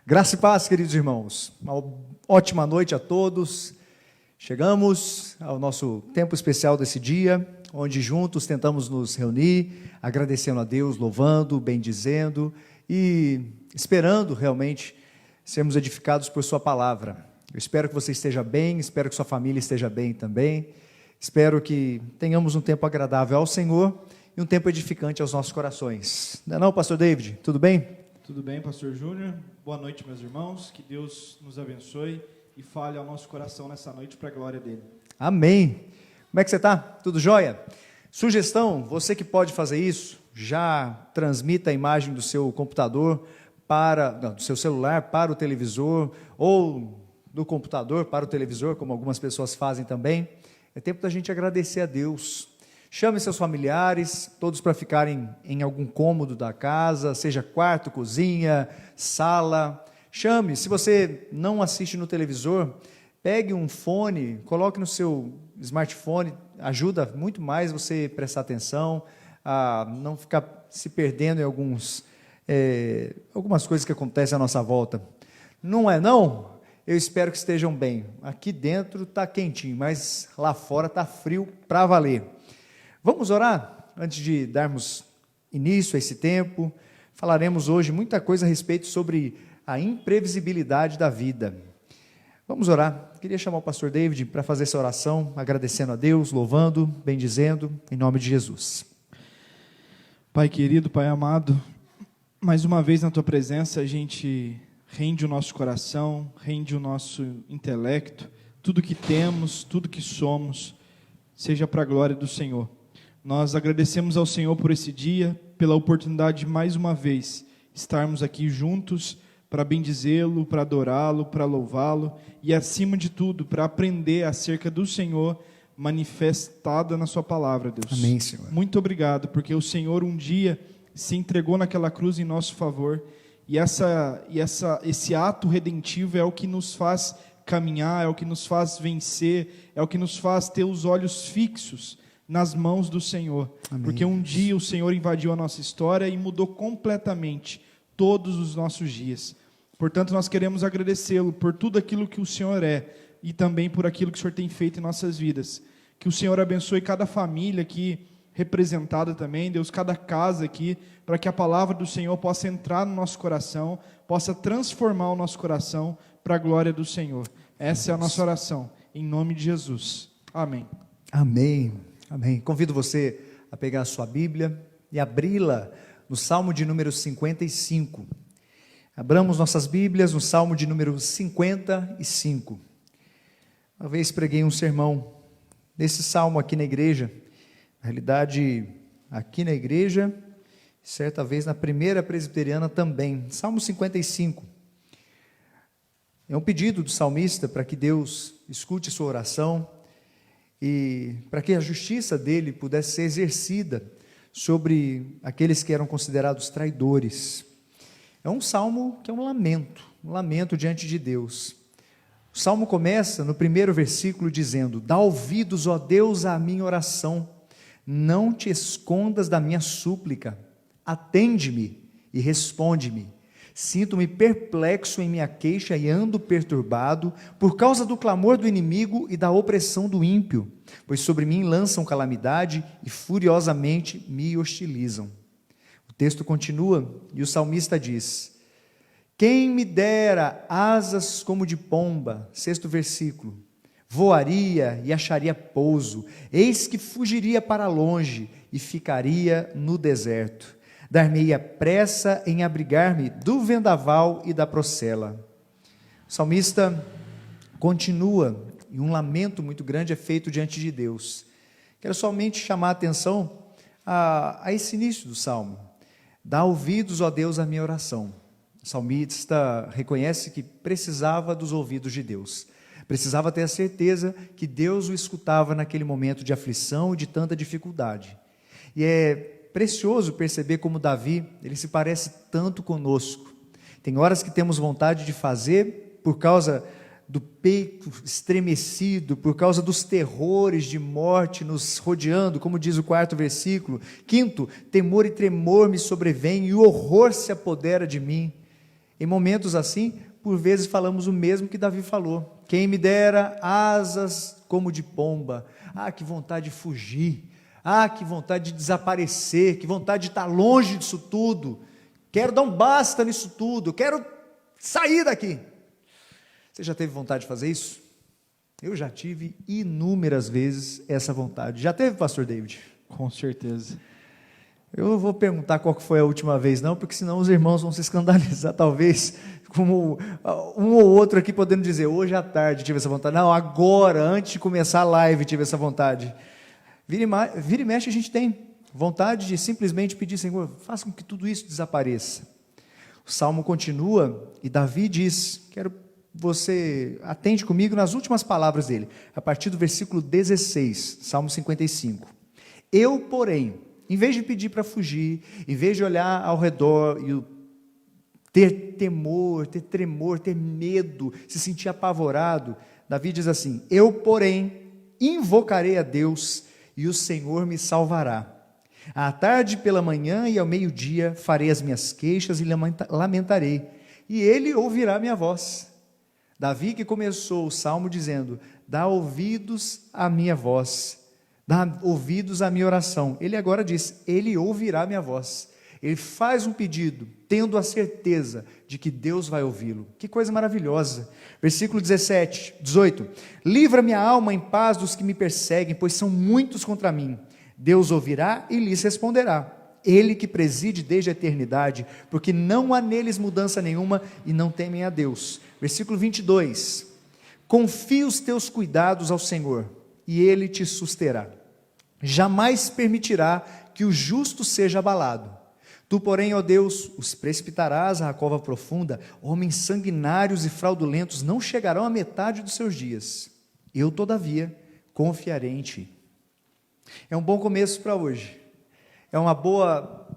Graça e paz, queridos irmãos. Uma ótima noite a todos. Chegamos ao nosso tempo especial desse dia, onde juntos tentamos nos reunir, agradecendo a Deus, louvando, bendizendo e esperando realmente sermos edificados por sua palavra. Eu espero que você esteja bem, espero que sua família esteja bem também. Espero que tenhamos um tempo agradável ao Senhor e um tempo edificante aos nossos corações. Não é não, pastor David? Tudo bem? Tudo bem, pastor Júnior? Boa noite, meus irmãos. Que Deus nos abençoe e fale ao nosso coração nessa noite para a glória dele. Amém. Como é que você está? Tudo jóia? Sugestão, você que pode fazer isso, já transmita a imagem do seu computador do seu celular para o televisor, ou do computador para o televisor, como algumas pessoas fazem também. É tempo da gente agradecer a Deus. Chame seus familiares, todos para ficarem em algum cômodo da casa, seja quarto, cozinha, sala. Chame, se você não assiste no televisor, pegue um fone, coloque no seu smartphone, ajuda muito mais você prestar atenção, a não ficar se perdendo em algumas coisas que acontecem à nossa volta. Não é não? Eu espero que estejam bem. Aqui dentro está quentinho, mas lá fora está frio para valer. Vamos orar? Antes de darmos início a esse tempo, falaremos hoje muita coisa a respeito sobre a imprevisibilidade da vida. Vamos orar. Queria chamar o pastor David para fazer essa oração, agradecendo a Deus, louvando, bendizendo, em nome de Jesus. Pai querido, Pai amado, mais uma vez na Tua presença a gente rende o nosso coração, rende o nosso intelecto, tudo que temos, tudo que somos, seja para a glória do Senhor. Nós agradecemos ao Senhor por esse dia, pela oportunidade de mais uma vez estarmos aqui juntos para bendizê-lo, para adorá-lo, para louvá-lo e, acima de tudo, para aprender acerca do Senhor manifestada na sua palavra, Deus. Amém, Senhor. Muito obrigado, porque o Senhor um dia se entregou naquela cruz em nosso favor e esse ato redentivo é o que nos faz caminhar, é o que nos faz vencer, é o que nos faz ter os olhos fixos nas mãos do Senhor. Amém. Porque um dia o Senhor invadiu a nossa história e mudou completamente todos os nossos dias. Portanto, nós queremos agradecê-lo por tudo aquilo que o Senhor é e também por aquilo que o Senhor tem feito em nossas vidas. Que o Senhor abençoe cada família aqui representada também, Deus, cada casa aqui, para que a palavra do Senhor possa entrar no nosso coração, possa transformar o nosso coração para a glória do Senhor. Essa é a nossa oração, em nome de Jesus. Amém. Amém. Amém. Convido você a pegar a sua Bíblia e abri-la no Salmo de número 55. Abramos nossas Bíblias no Salmo de número 55. Uma vez preguei um sermão nesse salmo aqui na igreja, na realidade aqui na igreja, certa vez na primeira presbiteriana também, Salmo 55. É um pedido do salmista para que Deus escute sua oração e para que a justiça dele pudesse ser exercida sobre aqueles que eram considerados traidores. É um salmo que é um lamento diante de Deus. O salmo começa no primeiro versículo dizendo: dá ouvidos, ó Deus, à minha oração, não te escondas da minha súplica, atende-me e responde-me. Sinto-me perplexo em minha queixa e ando perturbado por causa do clamor do inimigo e da opressão do ímpio, pois sobre mim lançam calamidade e furiosamente me hostilizam. O texto continua e o salmista diz: quem me dera asas como de pomba, sexto versículo, voaria e acharia pouso, eis que fugiria para longe e ficaria no deserto. Dar-me-ia pressa em abrigar-me do vendaval e da procela. O salmista continua, e um lamento muito grande é feito diante de Deus. Quero somente chamar a atenção a esse início do salmo. Dá ouvidos, ó Deus, à minha oração. O salmista reconhece que precisava dos ouvidos de Deus. Precisava ter a certeza que Deus o escutava naquele momento de aflição e de tanta dificuldade. E é precioso perceber como Davi, ele se parece tanto conosco. Tem horas que temos vontade de fazer por causa do peito estremecido, por causa dos terrores de morte nos rodeando, como diz o quarto versículo. Quinto, temor e tremor me sobrevêm e o horror se apodera de mim. Em momentos assim, por vezes falamos o mesmo que Davi falou: quem me dera asas como de pomba. Ah, que vontade de fugir. Ah, que vontade de desaparecer, que vontade de estar longe disso tudo. Quero dar um basta nisso tudo, quero sair daqui. Você já teve vontade de fazer isso? Eu já tive inúmeras vezes essa vontade. Já teve, pastor David? Com certeza. Eu não vou perguntar qual que foi a última vez, não, porque senão os irmãos vão se escandalizar, talvez, como um ou outro aqui podendo dizer, hoje à tarde tive essa vontade. Não, agora, antes de começar a live, tive essa vontade. Vira e mexe, a gente tem vontade de simplesmente pedir: Senhor, faça com que tudo isso desapareça. O salmo continua e Davi diz, quero você atende comigo nas últimas palavras dele, a partir do versículo 16, Salmo 55. Eu, porém, em vez de pedir para fugir, em vez de olhar ao redor e ter temor, ter tremor, ter medo, se sentir apavorado, Davi diz assim: eu, porém, invocarei a Deus e o Senhor me salvará. À tarde pela manhã e ao meio-dia farei as minhas queixas e lamentarei, e ele ouvirá minha voz. Davi que começou o salmo dizendo: dá ouvidos à minha voz, dá ouvidos à minha oração. Ele agora diz: ele ouvirá minha voz. Ele faz um pedido, tendo a certeza de que Deus vai ouvi-lo. Que coisa maravilhosa. Versículo 18: livra minha alma em paz dos que me perseguem, pois são muitos contra mim. Deus ouvirá e lhes responderá. Ele que preside desde a eternidade, porque não há neles mudança nenhuma e não temem a Deus. Versículo 22, confia os teus cuidados ao Senhor, e Ele te susterá. Jamais permitirá que o justo seja abalado. Tu, porém, ó Deus, os precipitarás à cova profunda. Homens sanguinários e fraudulentos não chegarão à metade dos seus dias. Eu, todavia, confiarei em Ti. É um bom começo para hoje. É uma boa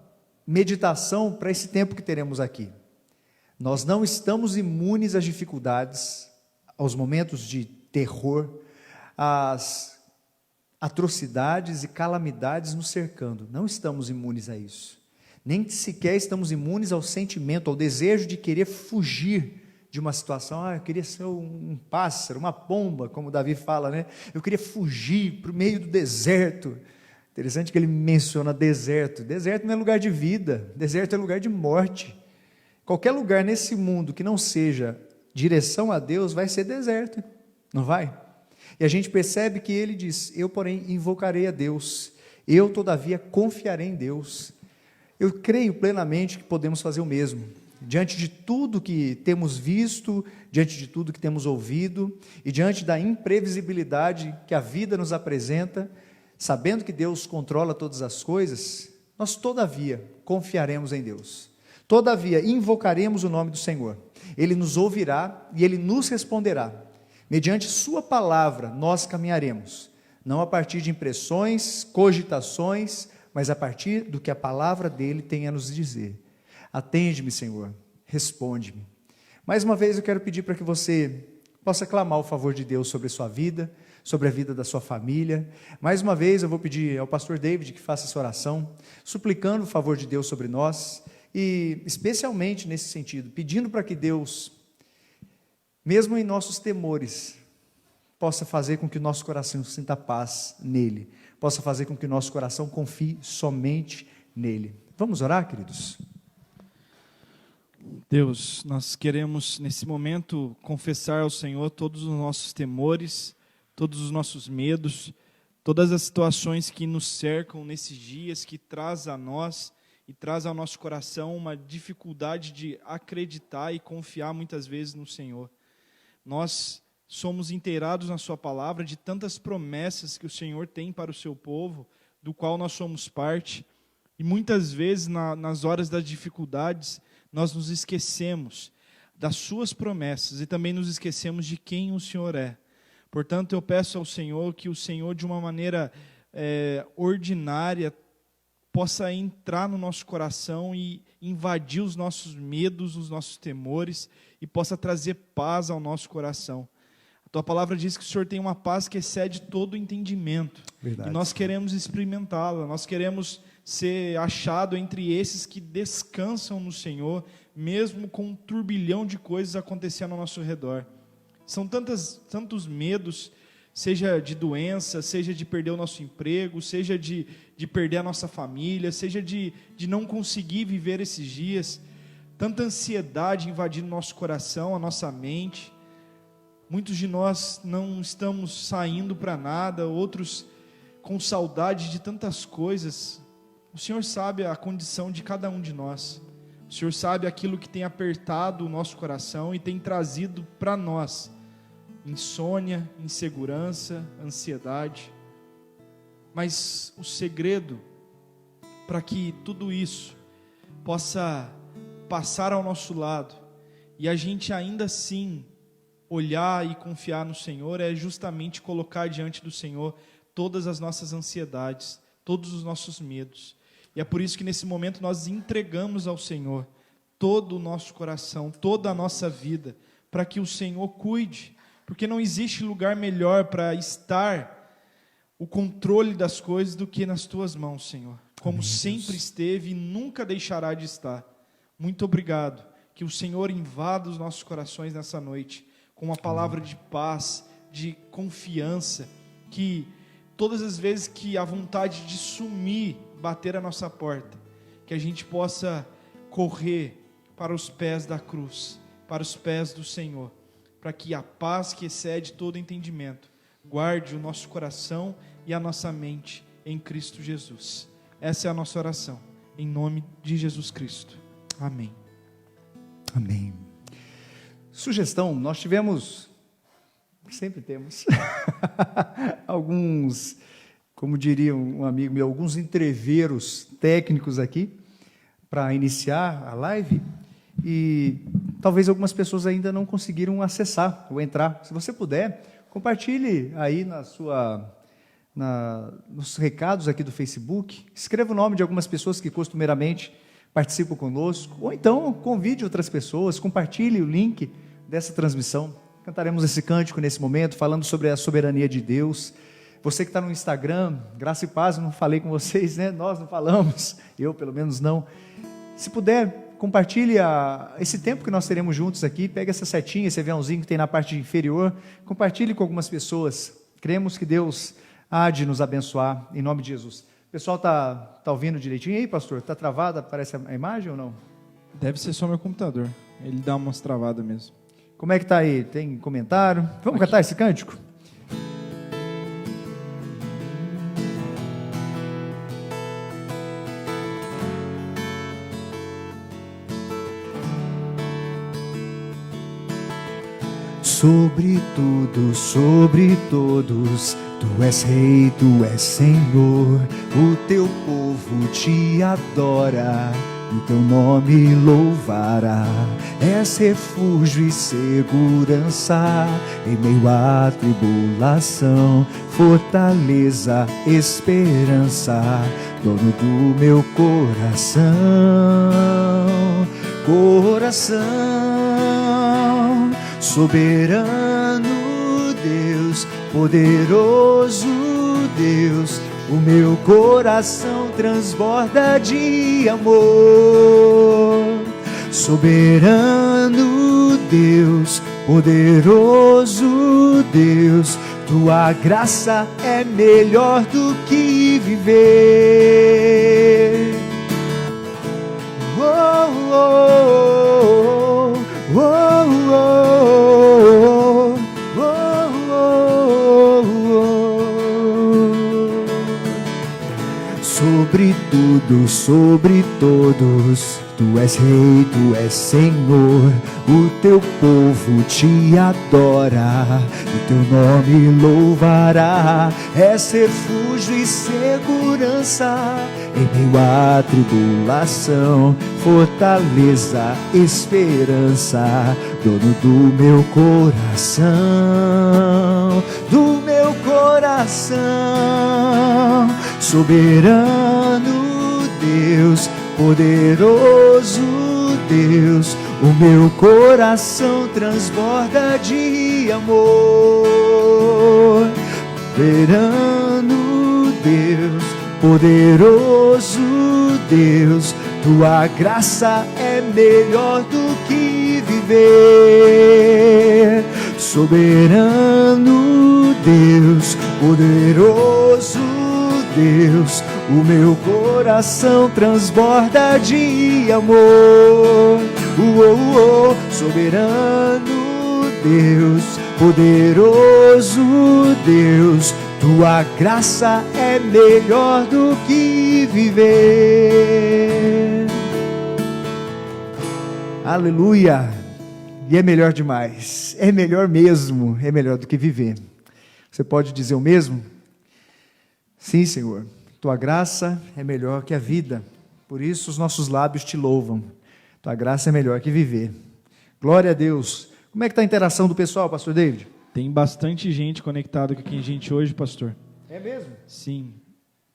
meditação para esse tempo que teremos aqui. Nós não estamos imunes às dificuldades, aos momentos de terror, às atrocidades e calamidades nos cercando. Não estamos imunes a isso. Nem sequer estamos imunes ao sentimento, ao desejo de querer fugir de uma situação. Eu queria ser um pássaro, uma pomba, como Davi fala, né? Eu queria fugir para o meio do deserto. Interessante que ele menciona deserto. Deserto não é lugar de vida, deserto é lugar de morte. Qualquer lugar nesse mundo que não seja direção a Deus vai ser deserto, não vai? E a gente percebe que ele diz: eu, porém, invocarei a Deus, eu, todavia, confiarei em Deus. Eu creio plenamente que podemos fazer o mesmo. Diante de tudo que temos visto, diante de tudo que temos ouvido, e diante da imprevisibilidade que a vida nos apresenta, sabendo que Deus controla todas as coisas, nós, todavia, confiaremos em Deus. Todavia, invocaremos o nome do Senhor. Ele nos ouvirá e Ele nos responderá. Mediante sua palavra, nós caminharemos. Não a partir de impressões, cogitações, mas a partir do que a palavra dEle tem a nos dizer. Atende-me, Senhor, responde-me. Mais uma vez eu quero pedir para que você possa clamar o favor de Deus sobre a sua vida, sobre a vida da sua família. Mais uma vez eu vou pedir ao pastor David que faça essa oração, suplicando o favor de Deus sobre nós, e especialmente nesse sentido, pedindo para que Deus, mesmo em nossos temores, possa fazer com que o nosso coração sinta paz nele, possa fazer com que o nosso coração confie somente nele. Vamos orar, queridos? Deus, nós queremos nesse momento confessar ao Senhor todos os nossos temores, todos os nossos medos, todas as situações que nos cercam nesses dias, que traz a nós e traz ao nosso coração uma dificuldade de acreditar e confiar muitas vezes no Senhor. Nós somos inteirados na sua palavra de tantas promessas que o Senhor tem para o seu povo, do qual nós somos parte, e muitas vezes nas horas das dificuldades nós nos esquecemos das suas promessas e também nos esquecemos de quem o Senhor é. Portanto, eu peço ao Senhor que o Senhor, de uma maneira ordinária, possa entrar no nosso coração e invadir os nossos medos, os nossos temores, e possa trazer paz ao nosso coração. A tua palavra diz que o Senhor tem uma paz que excede todo o entendimento. Verdade. E nós queremos experimentá-la, nós queremos ser achado entre esses que descansam no Senhor, mesmo com um turbilhão de coisas acontecendo ao nosso redor. São tantos medos, seja de doença, seja de perder o nosso emprego, seja de perder a nossa família, seja de não conseguir viver esses dias, tanta ansiedade invadindo nosso coração, a nossa mente. Muitos de nós não estamos saindo para nada, outros com saudade de tantas coisas. O Senhor sabe a condição de cada um de nós. O Senhor sabe aquilo que tem apertado o nosso coração e tem trazido para nós insônia, insegurança, ansiedade. Mas o segredo para que tudo isso possa passar ao nosso lado e a gente ainda assim olhar e confiar no Senhor é justamente colocar diante do Senhor todas as nossas ansiedades, todos os nossos medos. E é por isso que nesse momento nós entregamos ao Senhor todo o nosso coração, toda a nossa vida, para que o Senhor cuide, porque não existe lugar melhor para estar o controle das coisas do que nas tuas mãos, Senhor, como sempre esteve e nunca deixará de estar. Muito obrigado, que o Senhor invada os nossos corações nessa noite, com uma palavra de paz, de confiança, que todas as vezes que a vontade de sumir bater a nossa porta, que a gente possa correr para os pés da cruz, para os pés do Senhor, para que a paz que excede todo entendimento guarde o nosso coração e a nossa mente em Cristo Jesus. Essa é a nossa oração, em nome de Jesus Cristo. Amém. Amém. Sugestão, nós tivemos, sempre temos, alguns, como diria um amigo meu, alguns entreveros técnicos aqui para iniciar a live e talvez algumas pessoas ainda não conseguiram acessar ou entrar. Se você puder, compartilhe aí nos recados aqui do Facebook, escreva o nome de algumas pessoas que costumeiramente participam conosco, ou então convide outras pessoas, compartilhe o link dessa transmissão. Cantaremos esse cântico nesse momento, falando sobre a soberania de Deus. Você que está no Instagram, graça e paz, eu não falei com vocês, né? Nós não falamos, eu pelo menos não. Se puder, compartilhe esse tempo que nós teremos juntos aqui, pega essa setinha, esse aviãozinho que tem na parte inferior, compartilhe com algumas pessoas. Cremos que Deus há de nos abençoar, em nome de Jesus. O pessoal está ouvindo direitinho? E aí, pastor, está travada, aparece a imagem ou não? Deve ser só meu computador, ele dá umas travadas mesmo. Como é que está aí? Tem comentário? Vamos cantar esse cântico? Sobre tudo, sobre todos, Tu és Rei, Tu és Senhor, o Teu povo te adora, e o Teu nome louvará. És refúgio e segurança em meio à tribulação, fortaleza, esperança, dono do meu coração. Coração, soberano Deus, poderoso Deus, o meu coração transborda de amor. Soberano Deus, poderoso Deus, Tua graça é melhor do que viver. Oh, oh, oh, oh, oh, oh, oh, oh. Sobre tudo, sobre todos, Tu és Rei, Tu és Senhor, o Teu povo te adora, e Teu nome louvará. És refúgio e segurança em meio à tribulação, fortaleza, esperança, dono do meu coração, do meu coração. Soberano Deus, poderoso Deus, o meu coração transborda de amor. Soberano Deus, poderoso Deus, tua graça é melhor do que viver. Soberano Deus, poderoso Deus, o meu coração transborda de amor. Soberano Deus, poderoso Deus, tua graça é melhor do que viver. Aleluia! E é melhor demais, é melhor mesmo, é melhor do que viver. Você pode dizer o mesmo? Sim, Senhor, tua graça é melhor que a vida, por isso os nossos lábios te louvam. Tua graça é melhor que viver. Glória a Deus. Como é que está a interação do pessoal, pastor David? Tem bastante gente conectada com a gente hoje, pastor. É mesmo? Sim.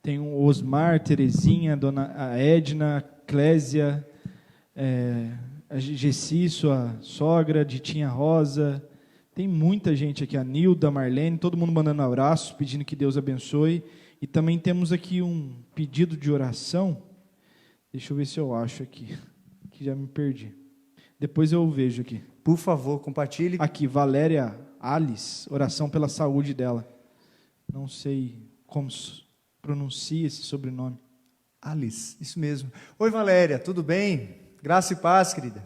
Tem o Osmar, Terezinha, a Edna, a Clésia, a Gessi, sua sogra, Ditinha Rosa. Tem muita gente aqui, a Nilda, a Marlene, todo mundo mandando abraços, pedindo que Deus abençoe. E também temos aqui um pedido de oração. Deixa eu ver se eu acho aqui, que já me perdi. Depois eu vejo aqui. Por favor, compartilhe. Aqui, Valéria Alice, oração pela saúde dela. Não sei como pronuncia esse sobrenome. Alice, isso mesmo. Oi, Valéria, tudo bem? Graça e paz, querida.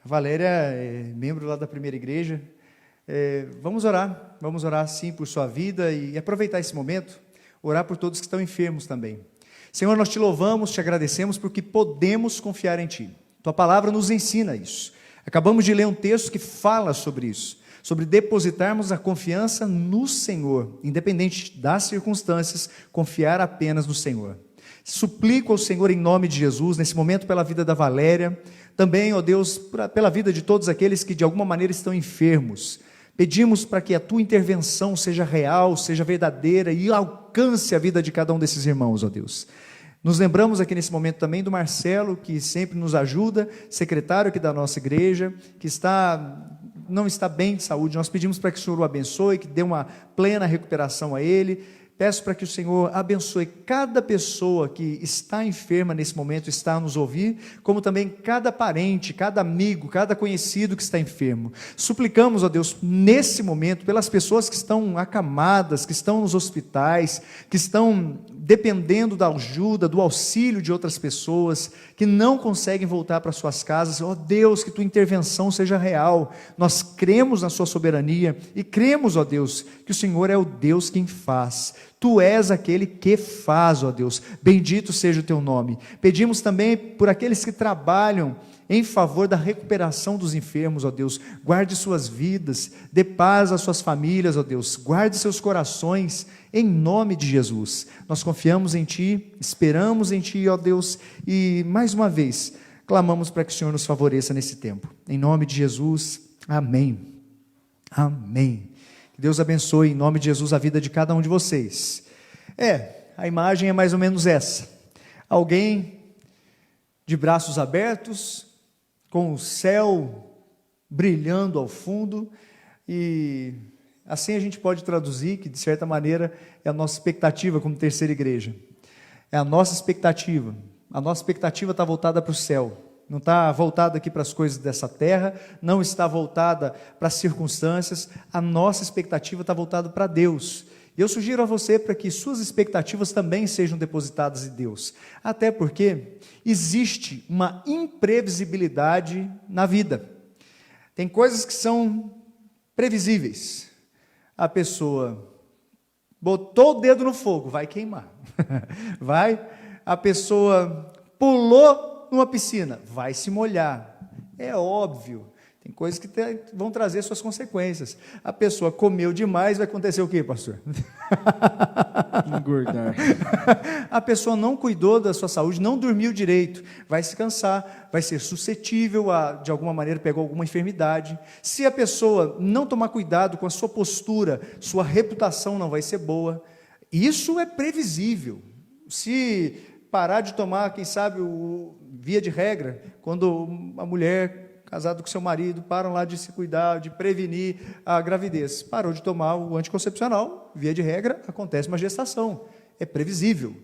A Valéria é membro lá da primeira igreja. Vamos orar sim por sua vida e aproveitar esse momento, orar por todos que estão enfermos também. Senhor, nós te louvamos, te agradecemos porque podemos confiar em Ti. Tua palavra nos ensina isso. Acabamos de ler um texto que fala sobre isso, sobre depositarmos a confiança no Senhor, independente das circunstâncias, confiar apenas no Senhor. Suplico ao Senhor em nome de Jesus, nesse momento pela vida da Valéria, também, ó Deus, pela vida de todos aqueles que de alguma maneira estão enfermos. Pedimos para que a Tua intervenção seja real, seja verdadeira e alcance a vida de cada um desses irmãos, ó Deus. Nos lembramos aqui nesse momento também do Marcelo, que sempre nos ajuda, secretário aqui da nossa igreja, que não está bem de saúde. Nós pedimos para que o Senhor o abençoe, que dê uma plena recuperação a ele. Peço para que o Senhor abençoe cada pessoa que está enferma nesse momento, está a nos ouvir, como também cada parente, cada amigo, cada conhecido que está enfermo. Suplicamos, ó Deus, nesse momento, pelas pessoas que estão acamadas, que estão nos hospitais, que estão dependendo da ajuda, do auxílio de outras pessoas, que não conseguem voltar para suas casas. Ó Deus, que Tua intervenção seja real. Nós cremos na Sua soberania e cremos, ó Deus, que o Senhor é o Deus quem faz. Tu és aquele que faz, ó Deus, bendito seja o Teu nome. Pedimos também por aqueles que trabalham em favor da recuperação dos enfermos, ó Deus, guarde suas vidas, dê paz às suas famílias, ó Deus, guarde seus corações, em nome de Jesus. Nós confiamos em Ti, esperamos em Ti, ó Deus, e mais uma vez, clamamos para que o Senhor nos favoreça nesse tempo, em nome de Jesus, amém, amém. Que Deus abençoe em nome de Jesus a vida de cada um de vocês. A imagem é mais ou menos essa, alguém de braços abertos, com o céu brilhando ao fundo, e assim a gente pode traduzir que de certa maneira é a nossa expectativa como terceira igreja, é a nossa expectativa está voltada para o céu, não está voltada aqui para as coisas dessa terra, não está voltada para as circunstâncias, a nossa expectativa está voltada para Deus. E eu sugiro a você para que suas expectativas também sejam depositadas em Deus, até porque existe uma imprevisibilidade na vida. Tem coisas que são previsíveis. A pessoa botou o dedo no fogo, vai queimar. A pessoa pulou numa piscina, vai se molhar. É óbvio. Tem coisas que vão trazer suas consequências. A pessoa comeu demais, vai acontecer o quê, pastor? Engordar. A pessoa não cuidou da sua saúde, não dormiu direito, vai se cansar, vai ser suscetível a, de alguma maneira, pegar alguma enfermidade. Se a pessoa não tomar cuidado com a sua postura, sua reputação não vai ser boa. Isso é previsível. Se parar de tomar, quem sabe, via de regra, quando a mulher casado com seu marido, param lá de se cuidar, de prevenir a gravidez. Parou de tomar o anticoncepcional, via de regra, acontece uma gestação. É previsível.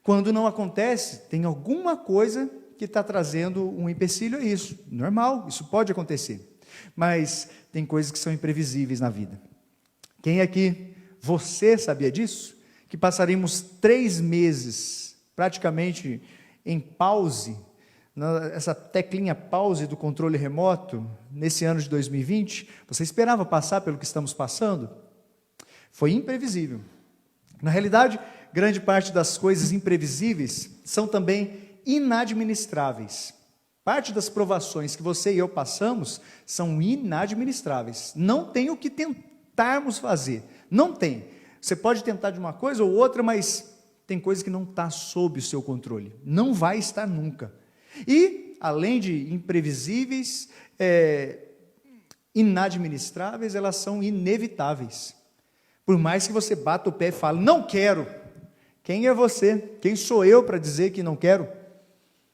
Quando não acontece, tem alguma coisa que está trazendo um empecilho a isso. Normal, isso pode acontecer. Mas tem coisas que são imprevisíveis na vida. Quem aqui, você sabia disso? Que passaríamos 3 meses praticamente em pause, essa teclinha pause do controle remoto, nesse ano de 2020, você esperava passar pelo que estamos passando? Foi imprevisível. Na realidade, grande parte das coisas imprevisíveis são também inadministráveis. Parte das provações que você e eu passamos são inadministráveis. Não tem o que tentarmos fazer. Não tem. Você pode tentar de uma coisa ou outra, mas tem coisa que não está sob o seu controle. Não vai estar nunca. E, além de imprevisíveis, inadministráveis, elas são inevitáveis. Por mais que você bata o pé e fale, não quero. Quem é você? Quem sou eu para dizer que não quero?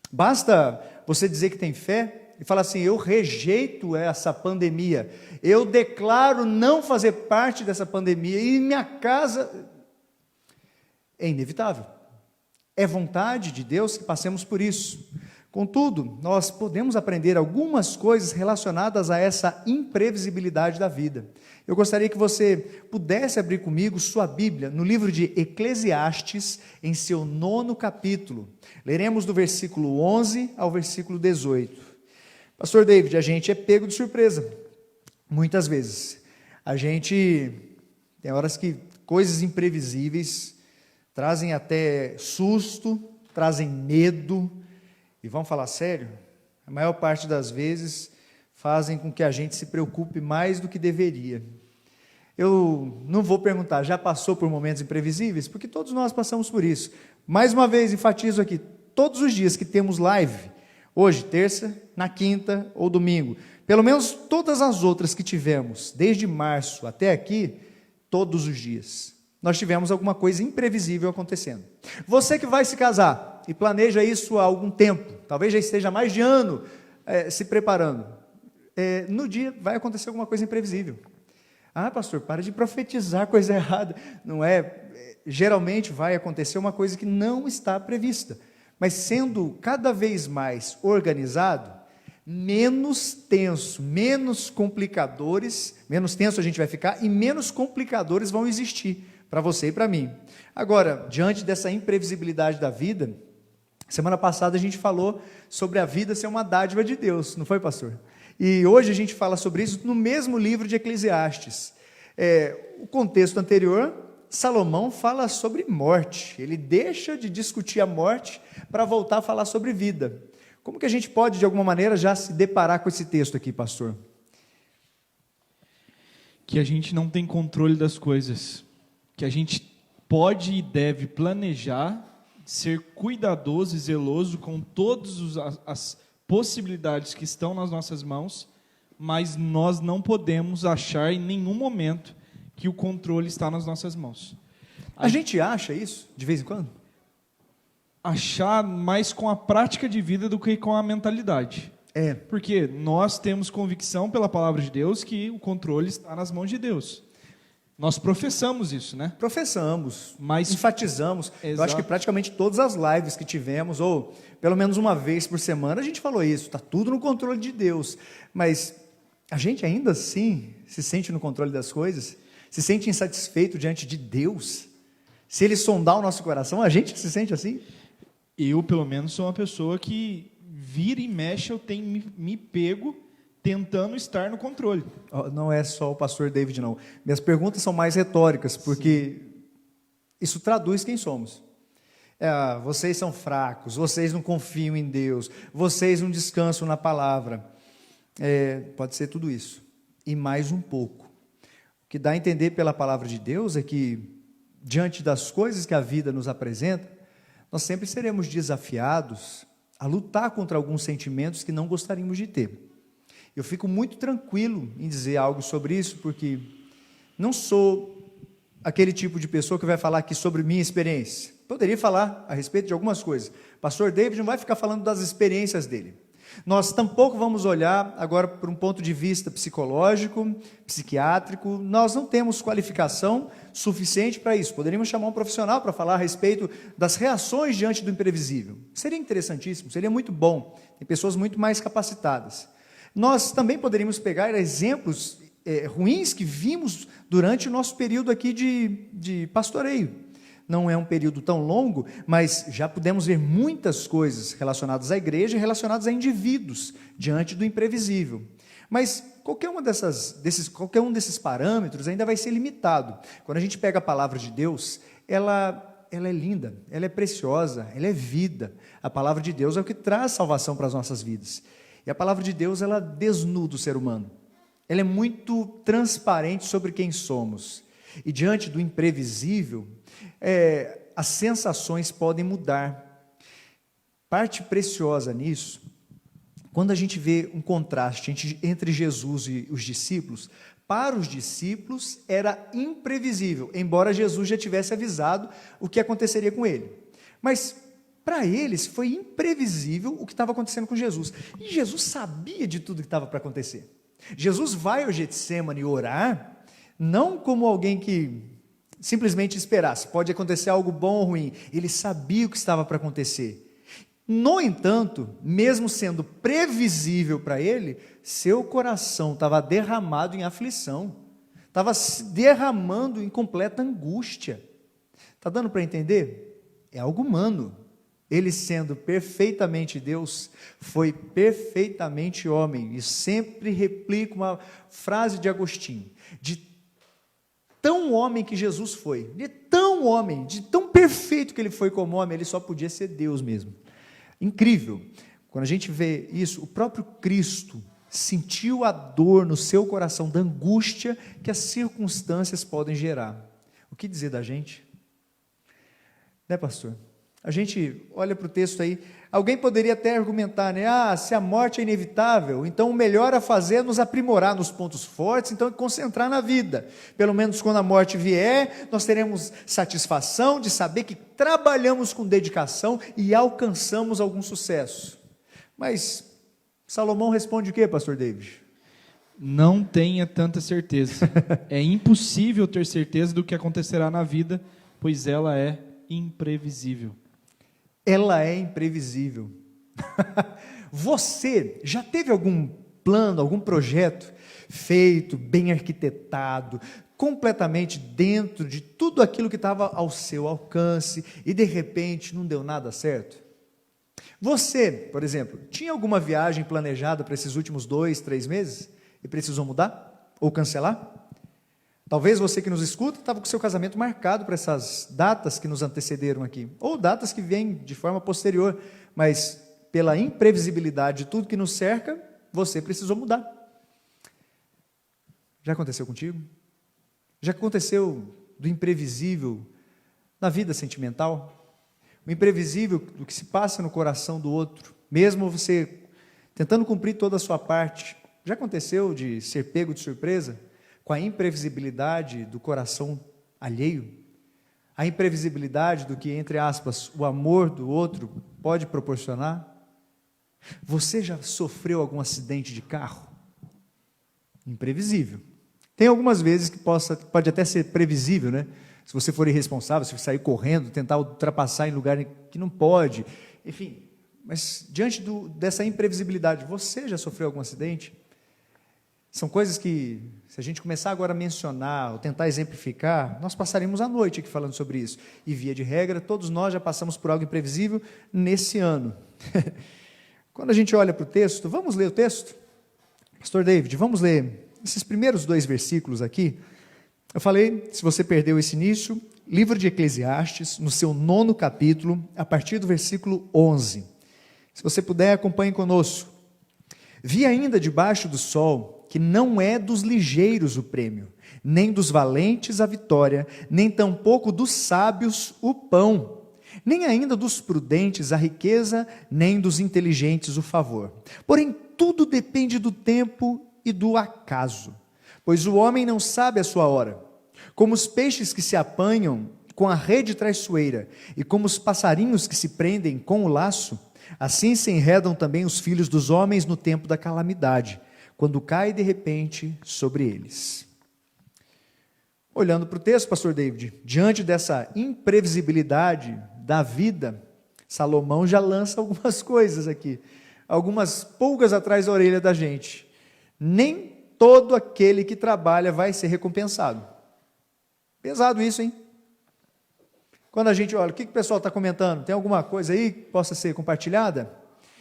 Basta você dizer que tem fé e falar assim, eu rejeito essa pandemia. Eu declaro não fazer parte dessa pandemia. E minha casa... É inevitável. É vontade de Deus que passemos por isso. Contudo, nós podemos aprender algumas coisas relacionadas a essa imprevisibilidade da vida. Eu gostaria que você pudesse abrir comigo sua Bíblia no livro de Eclesiastes, em seu 9º capítulo. Leremos do versículo 11 ao versículo 18. Pastor David, a gente é pego de surpresa, muitas vezes. A gente tem horas que coisas imprevisíveis trazem até susto, trazem medo, e vamos falar sério, a maior parte das vezes fazem com que a gente se preocupe mais do que deveria. Eu não vou perguntar, já passou por momentos imprevisíveis? Porque todos nós passamos por isso. Mais uma vez, enfatizo aqui, todos os dias que temos live, hoje, terça, na quinta ou domingo, pelo menos todas as outras que tivemos, desde março até aqui, todos os dias, nós tivemos alguma coisa imprevisível acontecendo. Você que vai se casar e planeja isso há algum tempo, talvez já esteja há mais de ano se preparando, no dia vai acontecer alguma coisa imprevisível. Ah, pastor, para de profetizar coisa errada. Não é, geralmente vai acontecer uma coisa que não está prevista, mas sendo cada vez mais organizado, menos tenso, menos complicadores, menos tenso a gente vai ficar e menos complicadores vão existir para você e para mim. Agora, diante dessa imprevisibilidade da vida, semana passada a gente falou sobre a vida ser uma dádiva de Deus, não foi, pastor? E hoje a gente fala sobre isso no mesmo livro de Eclesiastes. O contexto anterior, Salomão fala sobre morte, ele deixa de discutir a morte para voltar a falar sobre vida. Como que a gente pode, de alguma maneira, já se deparar com esse texto aqui, pastor? Que a gente não tem controle das coisas, que a gente pode e deve planejar, ser cuidadoso e zeloso com todas as possibilidades que estão nas nossas mãos, mas nós não podemos achar em nenhum momento que o controle está nas nossas mãos. A gente acha isso, de vez em quando? Achar mais com a prática de vida do que com a mentalidade. Porque nós temos convicção pela palavra de Deus que o controle está nas mãos de Deus. Nós professamos isso, né? Professamos, mas enfatizamos. Exato. Eu acho que praticamente todas as lives que tivemos, ou pelo menos uma vez por semana, a gente falou isso, está tudo no controle de Deus. Mas a gente ainda assim se sente no controle das coisas? Se sente insatisfeito diante de Deus? Se Ele sondar o nosso coração, a gente se sente assim? Eu, pelo menos, sou uma pessoa que vira e mexe, eu tenho me pego tentando estar no controle. Não é só o pastor David, não. Minhas perguntas são mais retóricas, porque isso traduz quem somos. Vocês são fracos, vocês não confiam em Deus, vocês não descansam na palavra. Pode ser tudo isso. E mais um pouco. O que dá a entender pela palavra de Deus é que, diante das coisas que a vida nos apresenta, nós sempre seremos desafiados a lutar contra alguns sentimentos que não gostaríamos de ter. Eu fico muito tranquilo em dizer algo sobre isso, porque não sou aquele tipo de pessoa que vai falar aqui sobre minha experiência. Poderia falar a respeito de algumas coisas. Pastor David não vai ficar falando das experiências dele. Nós tampouco vamos olhar agora por um ponto de vista psicológico, psiquiátrico. Nós não temos qualificação suficiente para isso. Poderíamos chamar um profissional para falar a respeito das reações diante do imprevisível. Seria interessantíssimo, seria muito bom. Tem pessoas muito mais capacitadas. Nós também poderíamos pegar exemplos ruins que vimos durante o nosso período aqui de pastoreio. Não é um período tão longo, mas já pudemos ver muitas coisas relacionadas à igreja e relacionadas a indivíduos diante do imprevisível. Mas qualquer um desses parâmetros ainda vai ser limitado. Quando a gente pega a palavra de Deus, ela é linda, ela é preciosa, ela é vida. A palavra de Deus é o que traz salvação para as nossas vidas. E a palavra de Deus, ela desnuda o ser humano. Ela é muito transparente sobre quem somos. E diante do imprevisível, as sensações podem mudar. Parte preciosa nisso, quando a gente vê um contraste entre Jesus e os discípulos, para os discípulos era imprevisível, embora Jesus já tivesse avisado o que aconteceria com ele. Mas para eles foi imprevisível o que estava acontecendo com Jesus. E Jesus sabia de tudo que estava para acontecer. Jesus vai ao Getsêmani orar, não como alguém que simplesmente esperasse, pode acontecer algo bom ou ruim. Ele sabia o que estava para acontecer. No entanto, mesmo sendo previsível para ele, seu coração estava derramado em aflição, estava se derramando em completa angústia. Está dando para entender? É algo humano. Ele, sendo perfeitamente Deus, foi perfeitamente homem. E sempre replico uma frase de Agostinho: de tão homem que Jesus foi, de tão homem, de tão perfeito que ele foi como homem, ele só podia ser Deus mesmo. Incrível. Quando a gente vê isso, o próprio Cristo sentiu a dor no seu coração da angústia que as circunstâncias podem gerar. O que dizer da gente? Né, pastor? A gente olha para o texto aí, alguém poderia até argumentar, né? Se a morte é inevitável, então o melhor a fazer é nos aprimorar nos pontos fortes, então é concentrar na vida. Pelo menos quando a morte vier, nós teremos satisfação de saber que trabalhamos com dedicação e alcançamos algum sucesso. Mas Salomão responde o quê, pastor David? Não tenha tanta certeza. É impossível ter certeza do que acontecerá na vida, pois ela é imprevisível. Ela é imprevisível. Você já teve algum plano, algum projeto feito, bem arquitetado, completamente dentro de tudo aquilo que estava ao seu alcance e de repente não deu nada certo? Você, por exemplo, tinha alguma viagem planejada para esses últimos 2, 3 meses e precisou mudar ou cancelar? Talvez você que nos escuta estava com seu casamento marcado para essas datas que nos antecederam aqui, ou datas que vêm de forma posterior, mas pela imprevisibilidade de tudo que nos cerca, você precisou mudar. Já aconteceu contigo? Já aconteceu do imprevisível na vida sentimental? O imprevisível do que se passa no coração do outro, mesmo você tentando cumprir toda a sua parte. Já aconteceu de ser pego de surpresa com a imprevisibilidade do coração alheio? A imprevisibilidade do que, entre aspas, o amor do outro pode proporcionar? Você já sofreu algum acidente de carro? Imprevisível. Tem algumas vezes que pode até ser previsível, né? Se você for irresponsável, se você sair correndo, tentar ultrapassar em lugar que não pode, enfim. Mas diante dessa imprevisibilidade, você já sofreu algum acidente? São coisas que, se a gente começar agora a mencionar, ou tentar exemplificar, nós passaremos a noite aqui falando sobre isso. E via de regra, todos nós já passamos por algo imprevisível nesse ano. Quando a gente olha para o texto, vamos ler o texto? Pastor David, vamos ler esses primeiros 2 versículos aqui. Eu falei, se você perdeu esse início, livro de Eclesiastes, no seu 9º capítulo, a partir do versículo 11. Se você puder, acompanhe conosco. Vi ainda debaixo do sol que não é dos ligeiros o prêmio, nem dos valentes a vitória, nem tampouco dos sábios o pão, nem ainda dos prudentes a riqueza, nem dos inteligentes o favor. Porém, tudo depende do tempo e do acaso, pois o homem não sabe a sua hora. Como os peixes que se apanham com a rede traiçoeira, e como os passarinhos que se prendem com o laço, Assim se enredam também os filhos dos homens no tempo da calamidade, quando cai de repente sobre eles. Olhando para o texto, pastor David, diante dessa imprevisibilidade da vida, Salomão já lança algumas coisas aqui, algumas pulgas atrás da orelha da gente. Nem todo aquele que trabalha vai ser recompensado. Pesado isso, hein? Quando a gente olha, o que o pessoal está comentando? Tem alguma coisa aí que possa ser compartilhada?